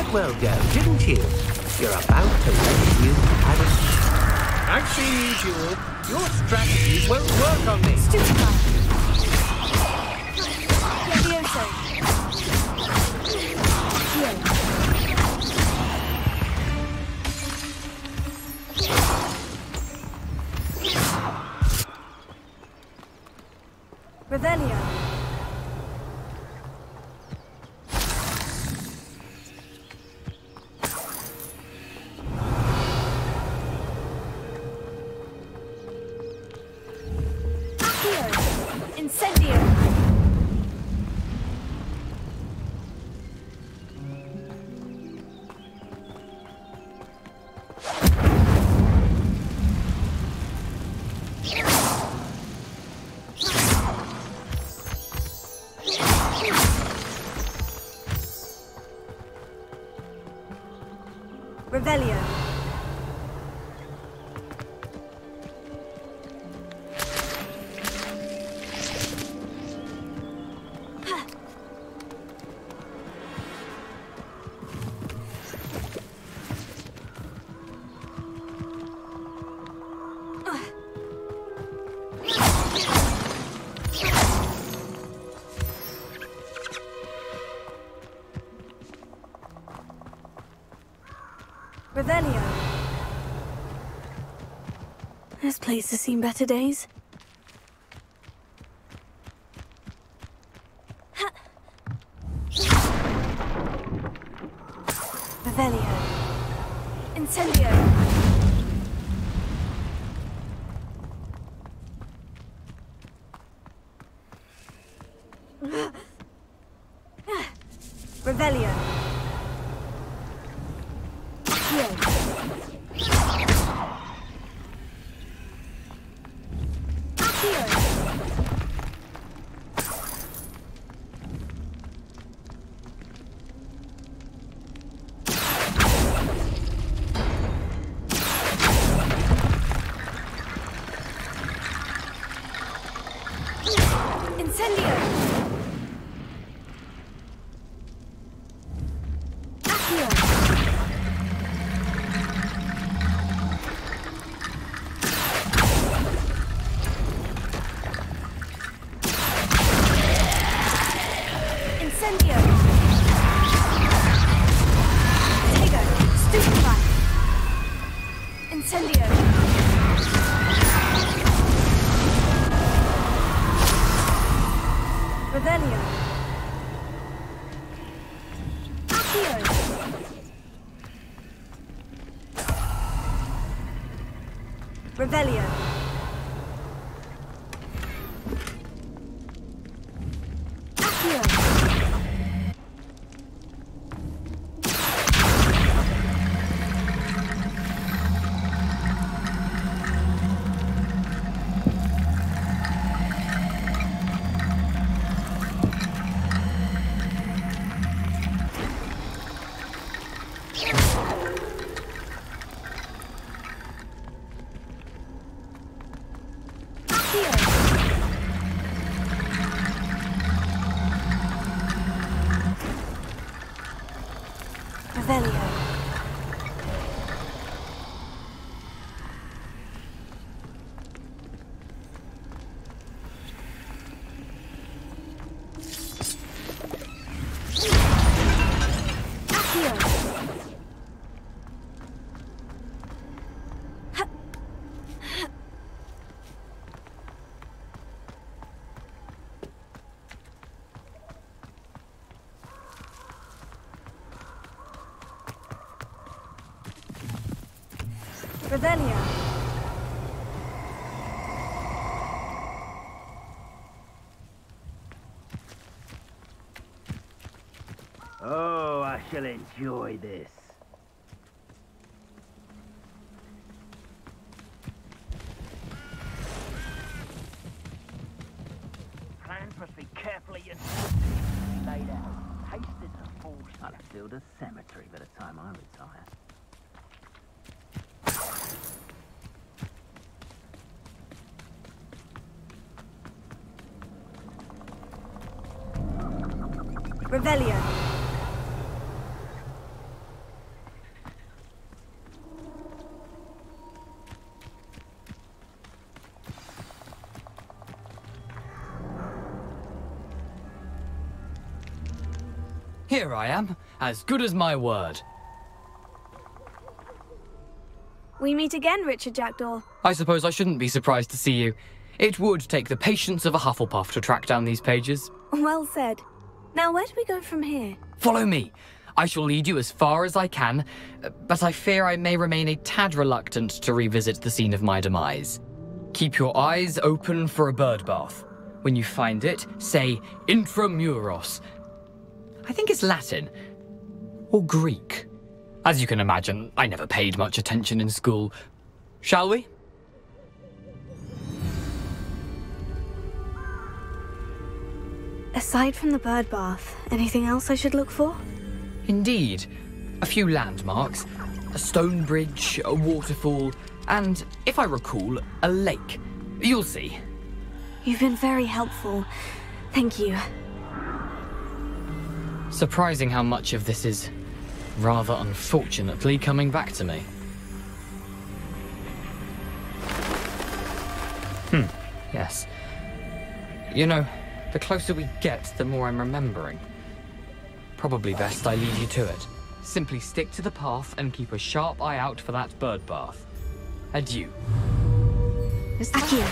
quite well go, didn't you? You're about to let you perish. I've seen you duel. Your strategies won't work on me. Revelio. Incendio! Revelio. Revelio. This place has seen better days. Revelio. Incendio. Revelio. Revelio. Revelio. Oh, I shall enjoy this. Plans must be carefully and laid out. Haste is a force. I'll have built a cemetery by the time I retire. Revelio. Here I am, as good as my word. We meet again, Richard Jackdaw. I suppose I shouldn't be surprised to see you. It would take the patience of a Hufflepuff to track down these pages. Well said. Now, where do we go from here? Follow me. I shall lead you as far as I can, but I fear I may remain a tad reluctant to revisit the scene of my demise. Keep your eyes open for a bird bath. When you find it, say intramuros. I think it's Latin. Or Greek. As you can imagine, I never paid much attention in school. Shall we? Aside from the bird bath, anything else I should look for? Indeed. A few landmarks, a stone bridge, a waterfall, and, if I recall, a lake. You'll see. You've been very helpful. Thank you. Surprising how much of this is, rather unfortunately, coming back to me. Yes. You know, the closer we get, the more I'm remembering. Probably best I lead you to it. Simply stick to the path and keep a sharp eye out for that bird bath. Adieu. Accio.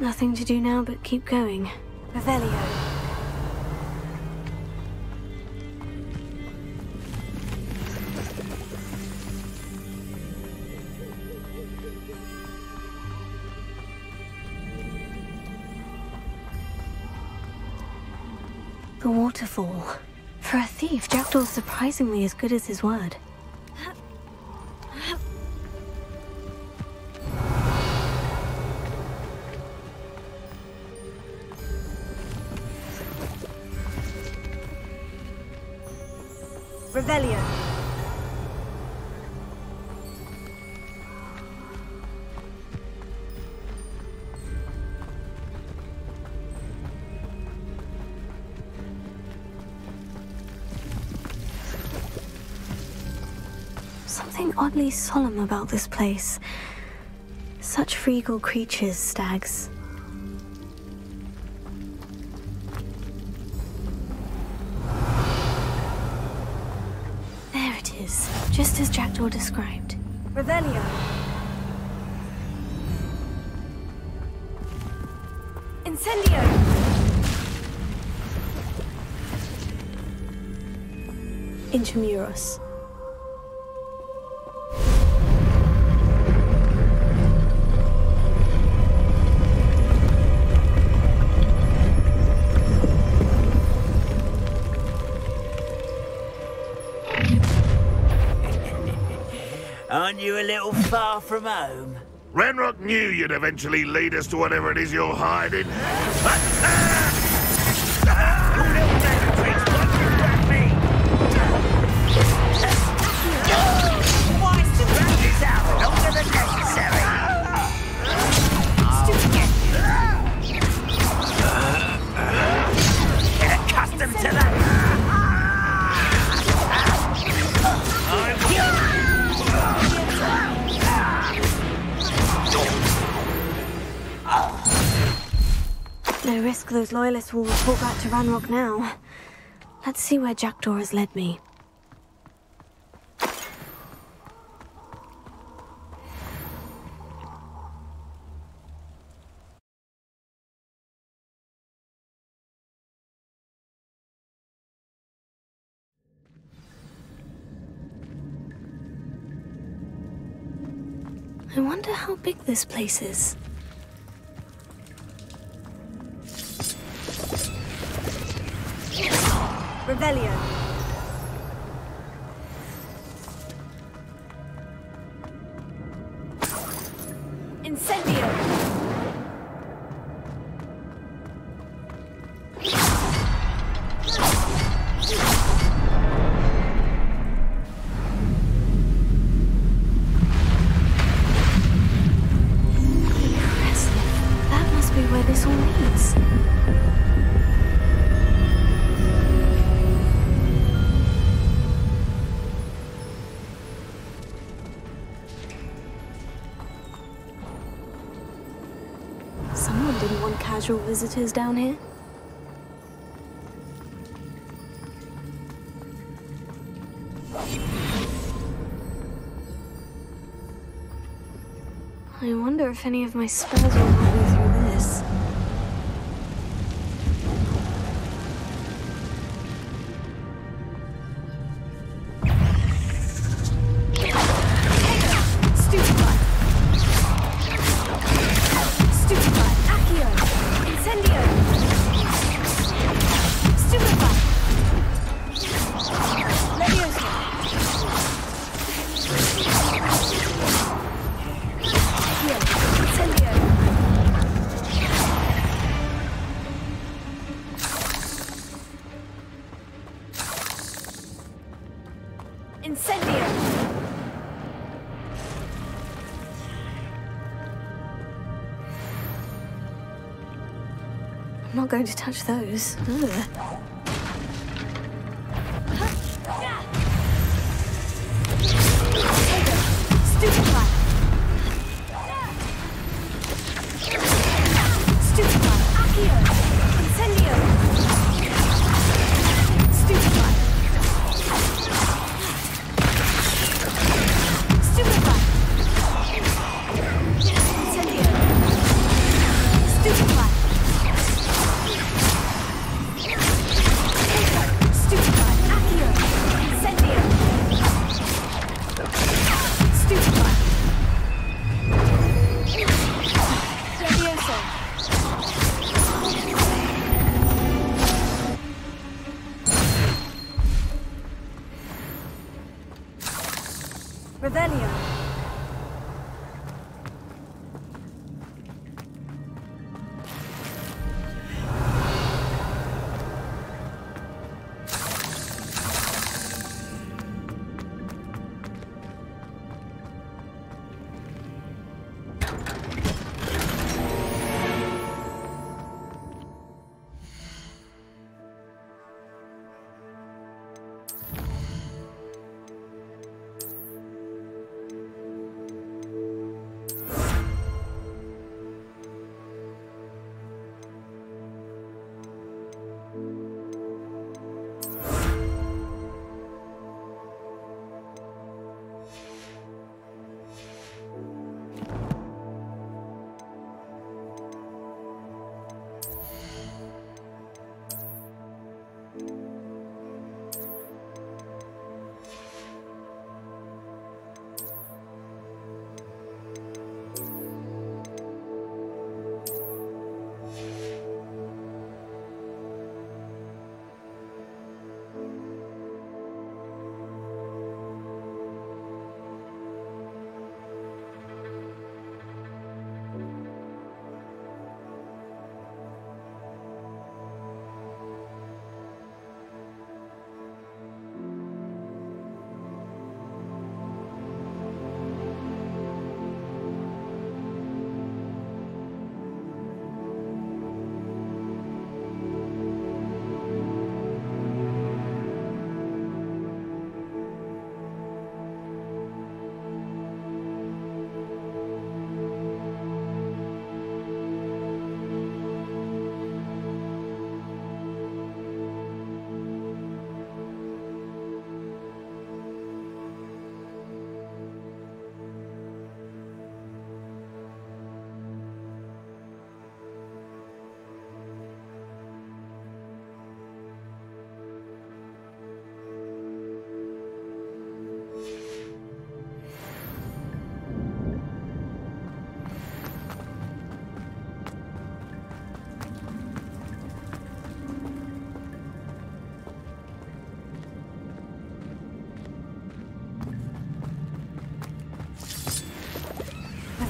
Nothing to do now but keep going. Revelio. The waterfall. For a thief, Jackdaw's surprisingly as good as his word. Revelio. Something oddly solemn about this place. Such regal creatures, stags. There it is, just as Jackdaw described. Revelio. Incendio. Intramuros. Aren't you a little far from home? Ranrock knew you'd eventually lead us to whatever it is you're hiding. Why still drag this out longer than necessary? Get accustomed to that. No risk those loyalists will report back to Ranrock now. Let's see where Jackdaw has led me. I wonder how big this place is. Revelio. Incendio. That must be where this all leads. Someone didn't want casual visitors down here. I wonder if any of my spells will help me through this. I'm not going to touch those. Ugh. Revelio.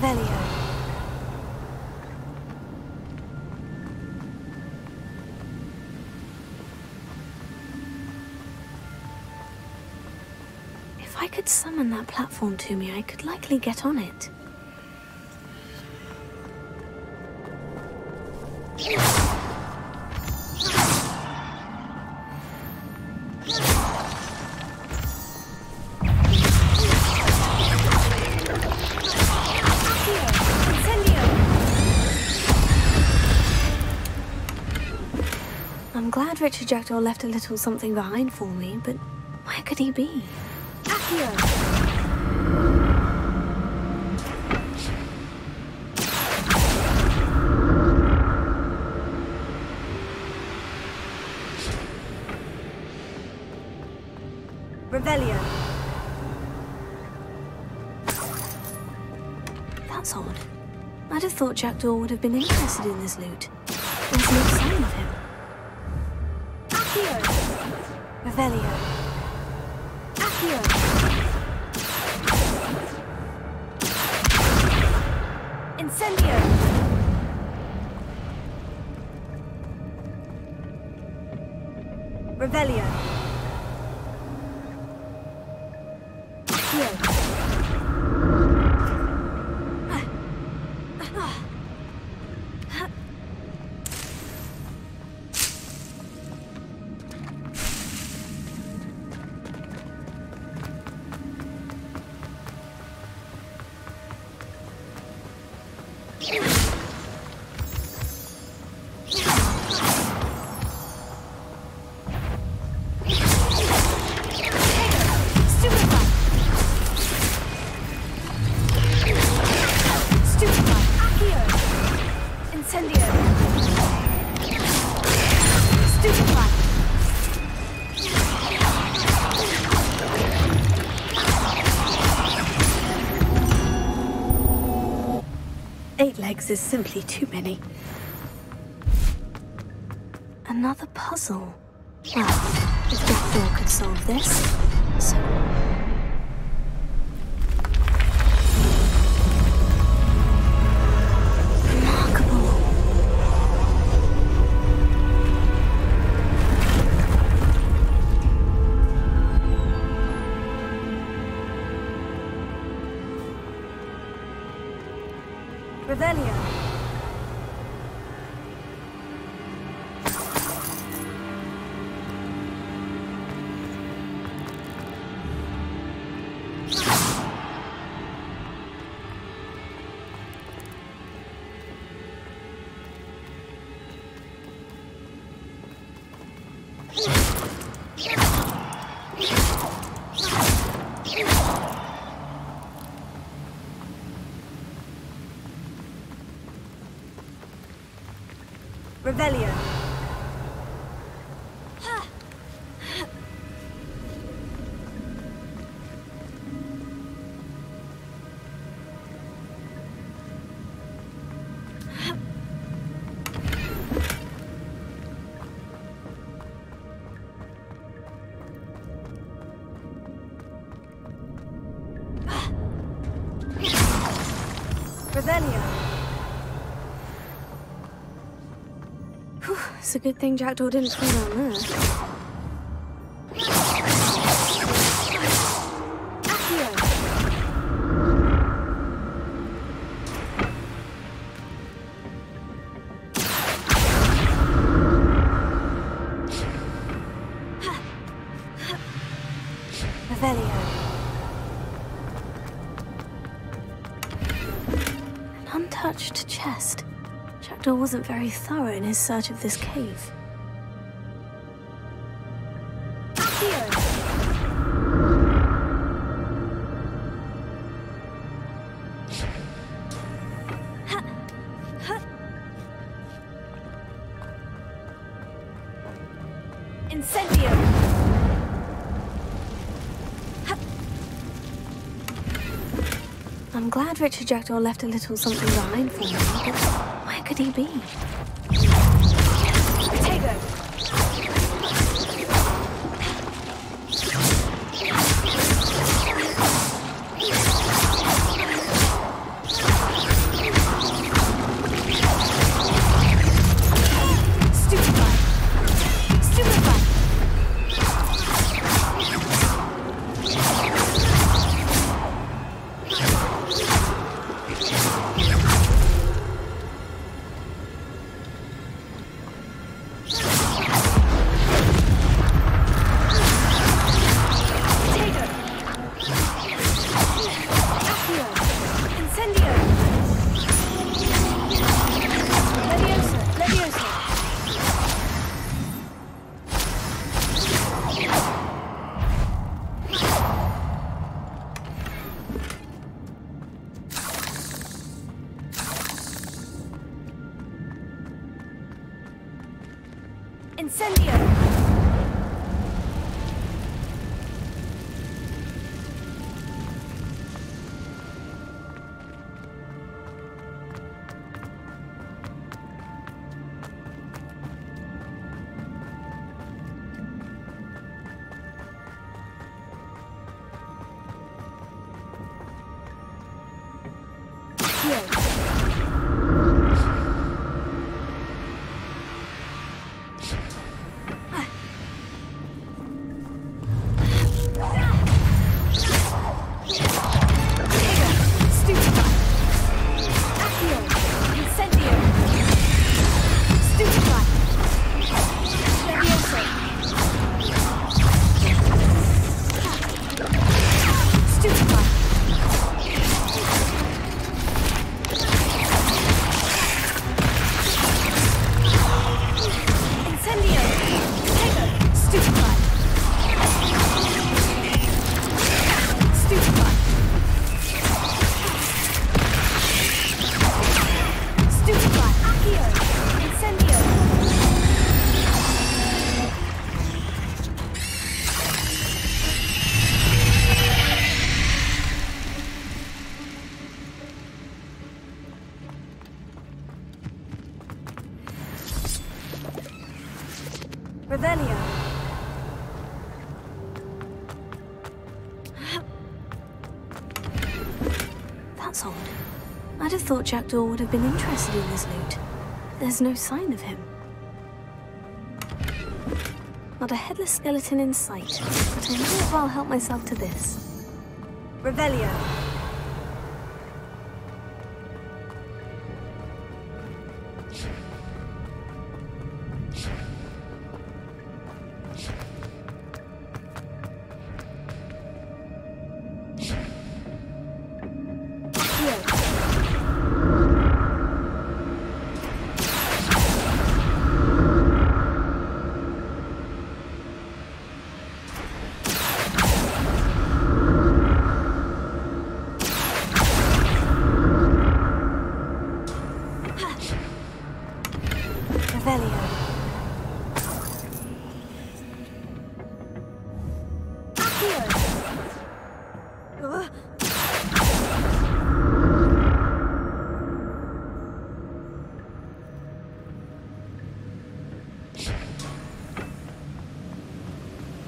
Revelio. If I could summon that platform to me, I could likely get on it. I'm glad Richard Jackdaw left a little something behind for me, but where could he be? Revelio. That's odd. I'd have thought Jackdaw would have been interested in this loot. There's no sign of him. Revelio. Incendio. Revelio. Is simply too many. Another puzzle. Well, if Jackdaw could solve this, so... Remarkable. Revelio. Revelio. Revelio. It's a good thing Jackdaw didn't fall down there. Revelio. An untouched chest. Jackdaw wasn't very thorough in his search of this cave. Incendio! I'm glad Richard Jackdaw left a little something behind for me, but where could he be? Potato! Incendio! Revelio. That's odd. I'd have thought Jackdaw would have been interested in this loot. There's no sign of him. Not a headless skeleton in sight, but I know if I'll help myself to this. Revelio.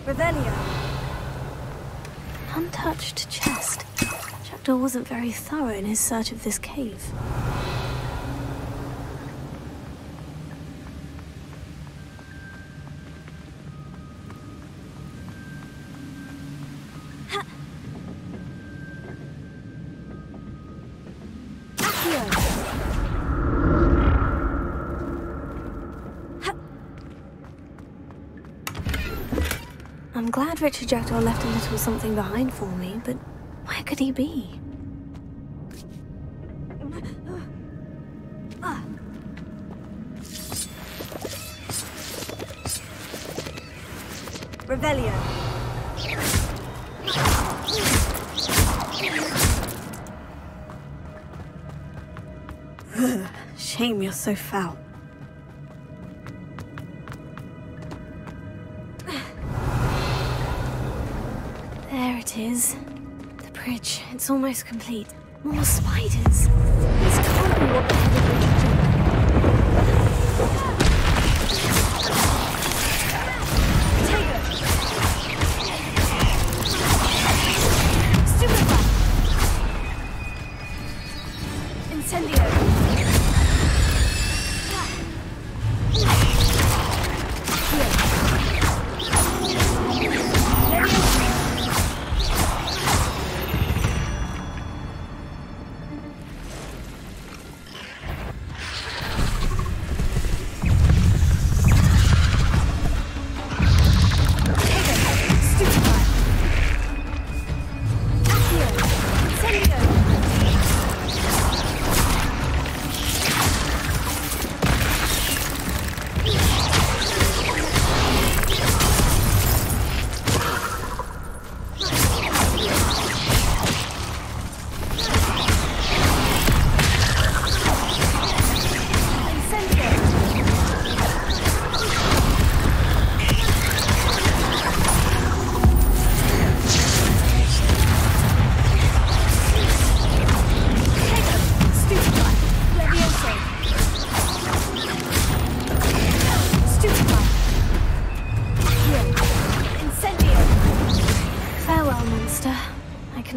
Revelio. Untouched chest. Jackdaw wasn't very thorough in his search of this cave. I'm glad Richard Jackdaw left a little something behind for me, but where could he be? Revelio. Shame you're so foul. There it is. The bridge. It's almost complete. More spiders. This can't be what the hell did Richard do?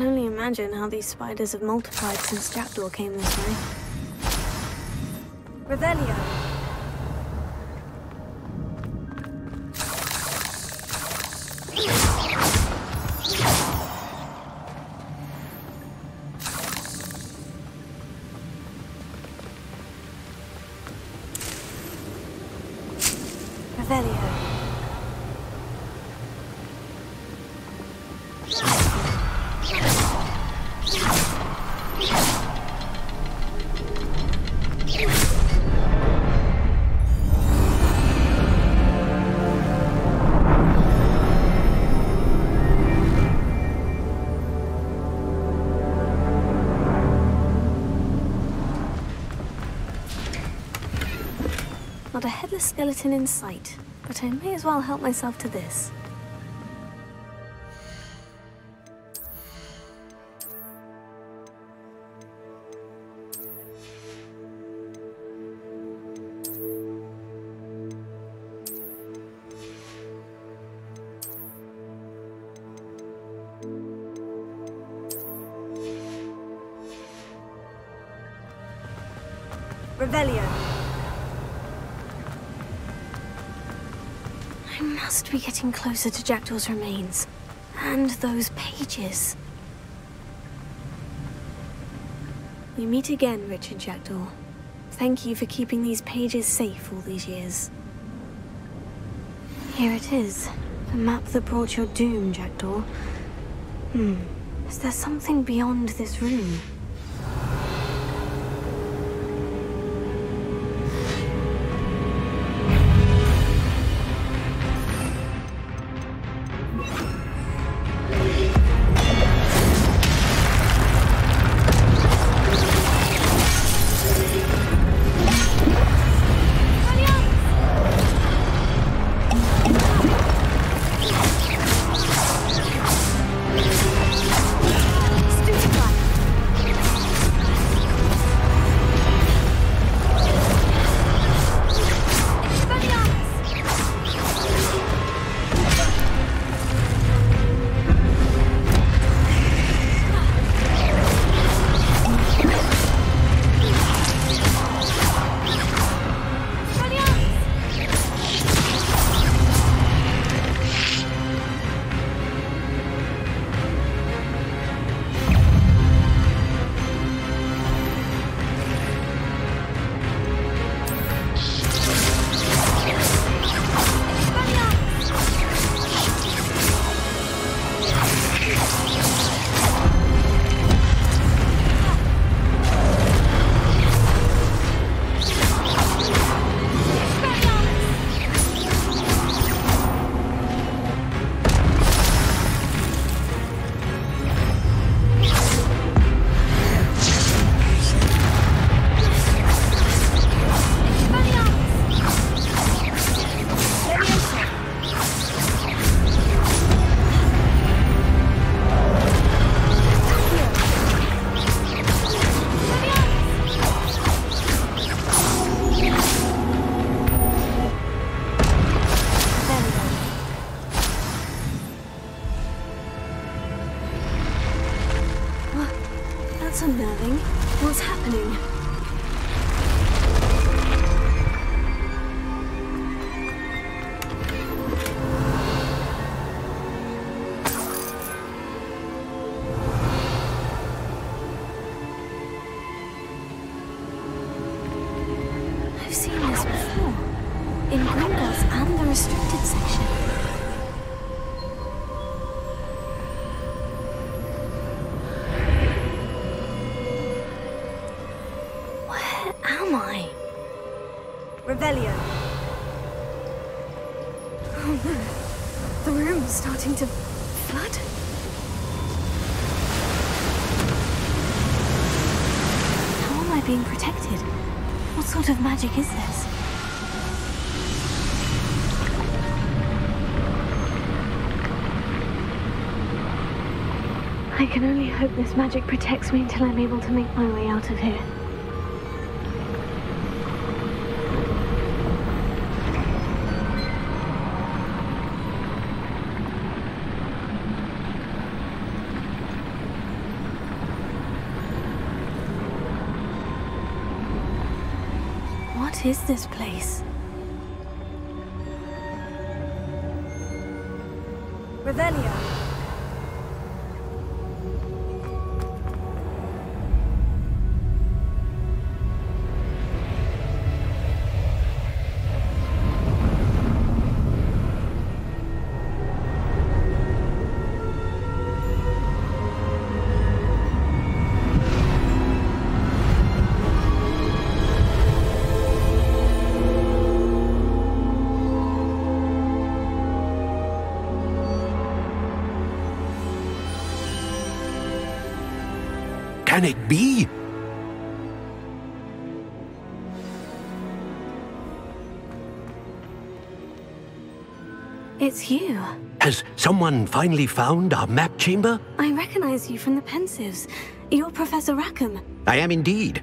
only imagine how these spiders have multiplied since Jackdaw came this way. Revelio! Revelio. Not a headless skeleton in sight, but I may as well help myself to this. Revelio. I must be getting closer to Jackdaw's remains. And those pages. We meet again, Richard Jackdaw. Thank you for keeping these pages safe all these years. Here it is. The map that brought your doom, Jackdaw. Is there something beyond this room? That's unnerving. What's happening? I've seen this before. In Gringotts and the restricted section. Revelio. Oh no. The room's starting to flood. How am I being protected? What sort of magic is this? I can only hope this magic protects me until I'm able to make my way out of here. What is this place? Revelio. Can it be? It's you. Has someone finally found our map chamber? I recognize you from the Pensives. You're Professor Rackham. I am indeed.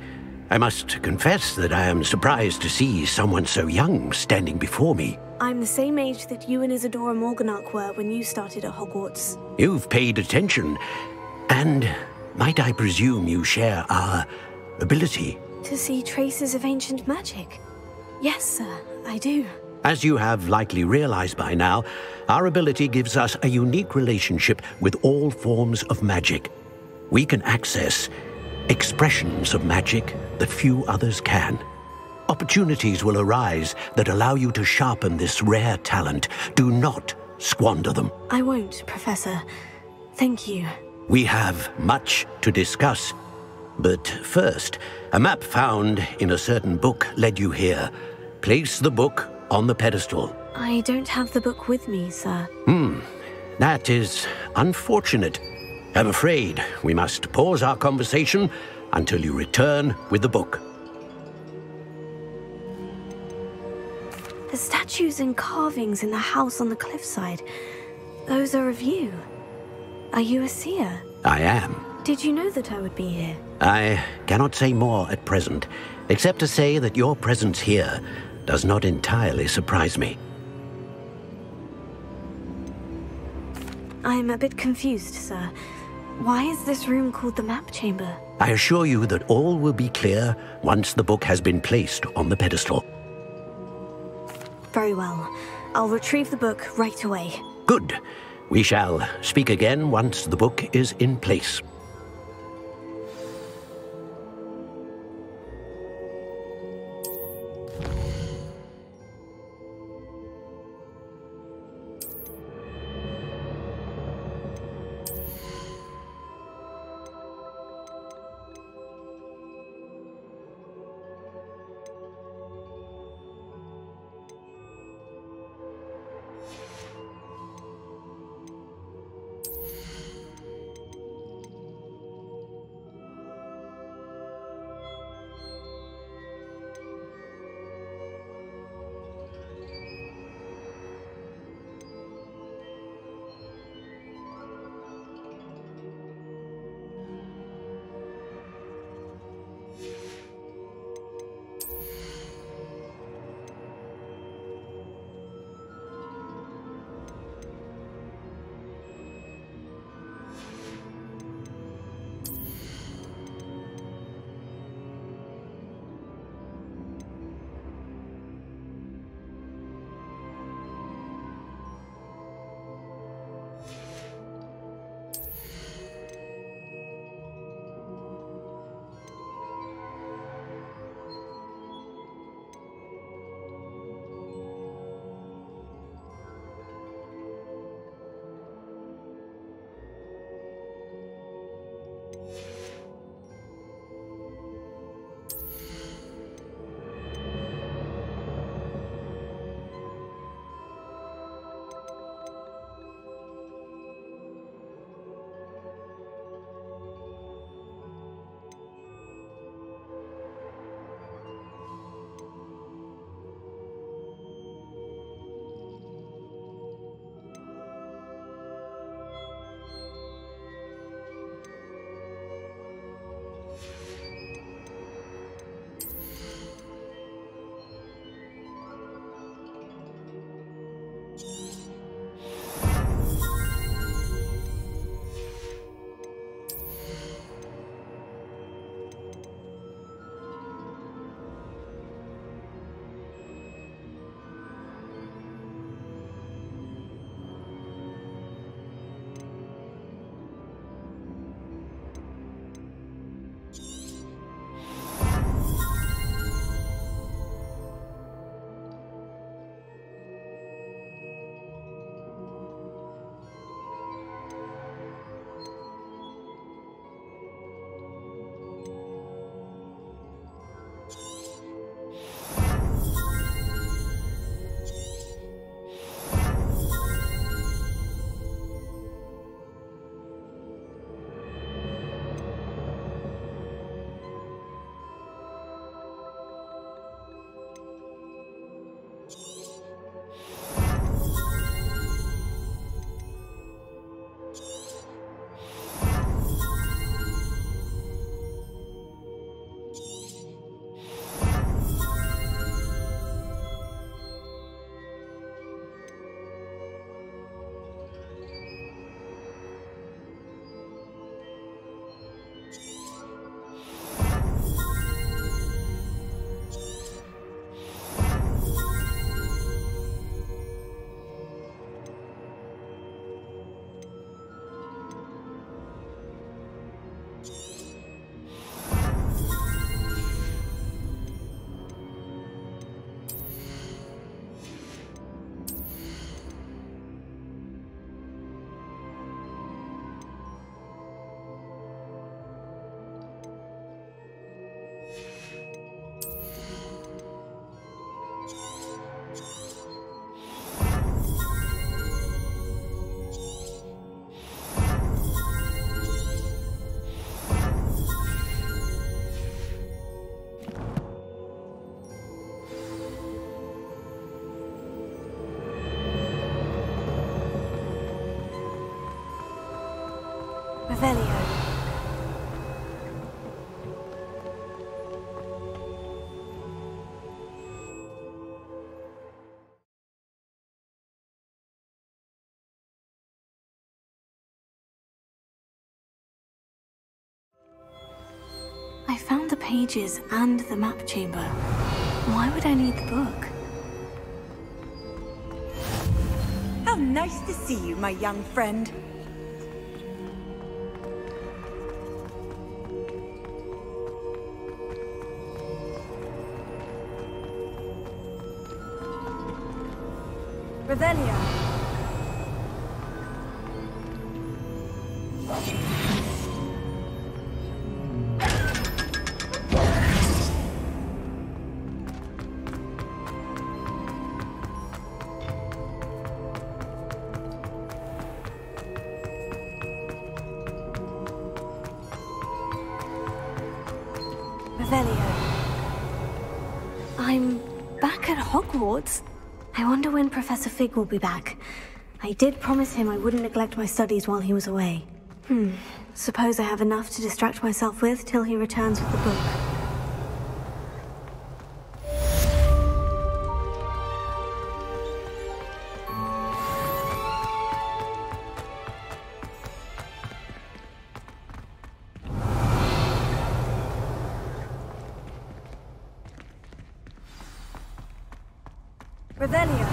I must confess that I am surprised to see someone so young standing before me. I'm the same age that you and Isadora Morganach were when you started at Hogwarts. You've paid attention, and might I presume you share our ability? To see traces of ancient magic? Yes, sir, I do. As you have likely realized by now, our ability gives us a unique relationship with all forms of magic. We can access expressions of magic that few others can. Opportunities will arise that allow you to sharpen this rare talent. Do not squander them. I won't, Professor. Thank you. We have much to discuss. But first, a map found in a certain book led you here. Place the book on the pedestal. I don't have the book with me, sir. That is unfortunate. I'm afraid we must pause our conversation until you return with the book. The statues and carvings in the house on the cliffside, those are of you. Are you a seer? I am. Did you know that I would be here? I cannot say more at present, except to say that your presence here does not entirely surprise me. I'm a bit confused, sir. Why is this room called the map chamber? I assure you that all will be clear once the book has been placed on the pedestal. Very well. I'll retrieve the book right away. Good. We shall speak again once the book is in place. I found the pages and the map chamber. Why would I need the book? How nice to see you, my young friend. Revelia. Revelio. I'm back at Hogwarts. I wonder when Professor Fig will be back. I did promise him I wouldn't neglect my studies while he was away. Suppose I have enough to distract myself with till he returns with the book. Revelio.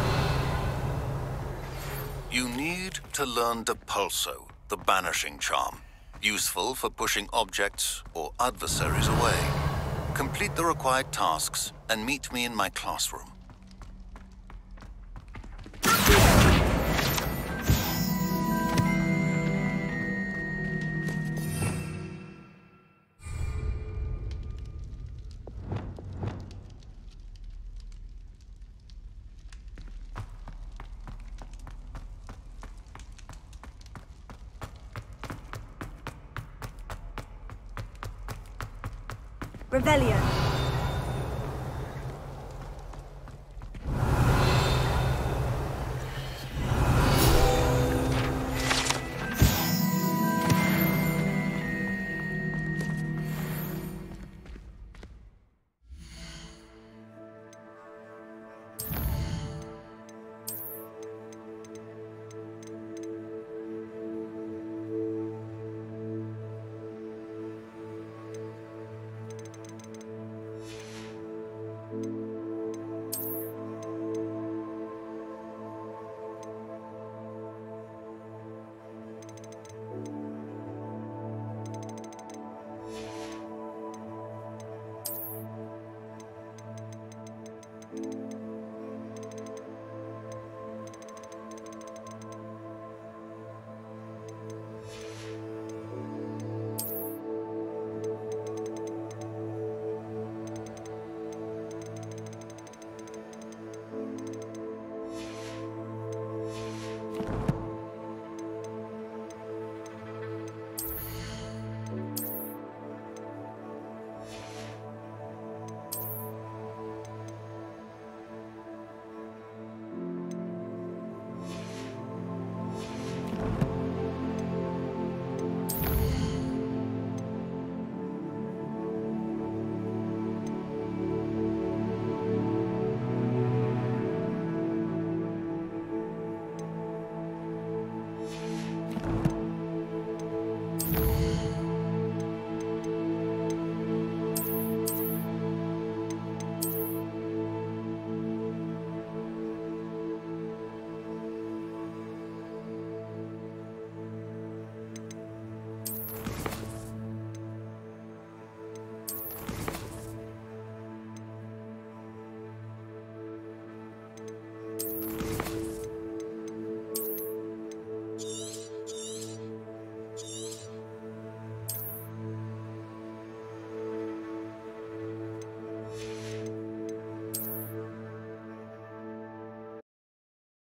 You need to learn Depulso, the banishing charm. Useful for pushing objects or adversaries away. Complete the required tasks and meet me in my classroom. Revelio.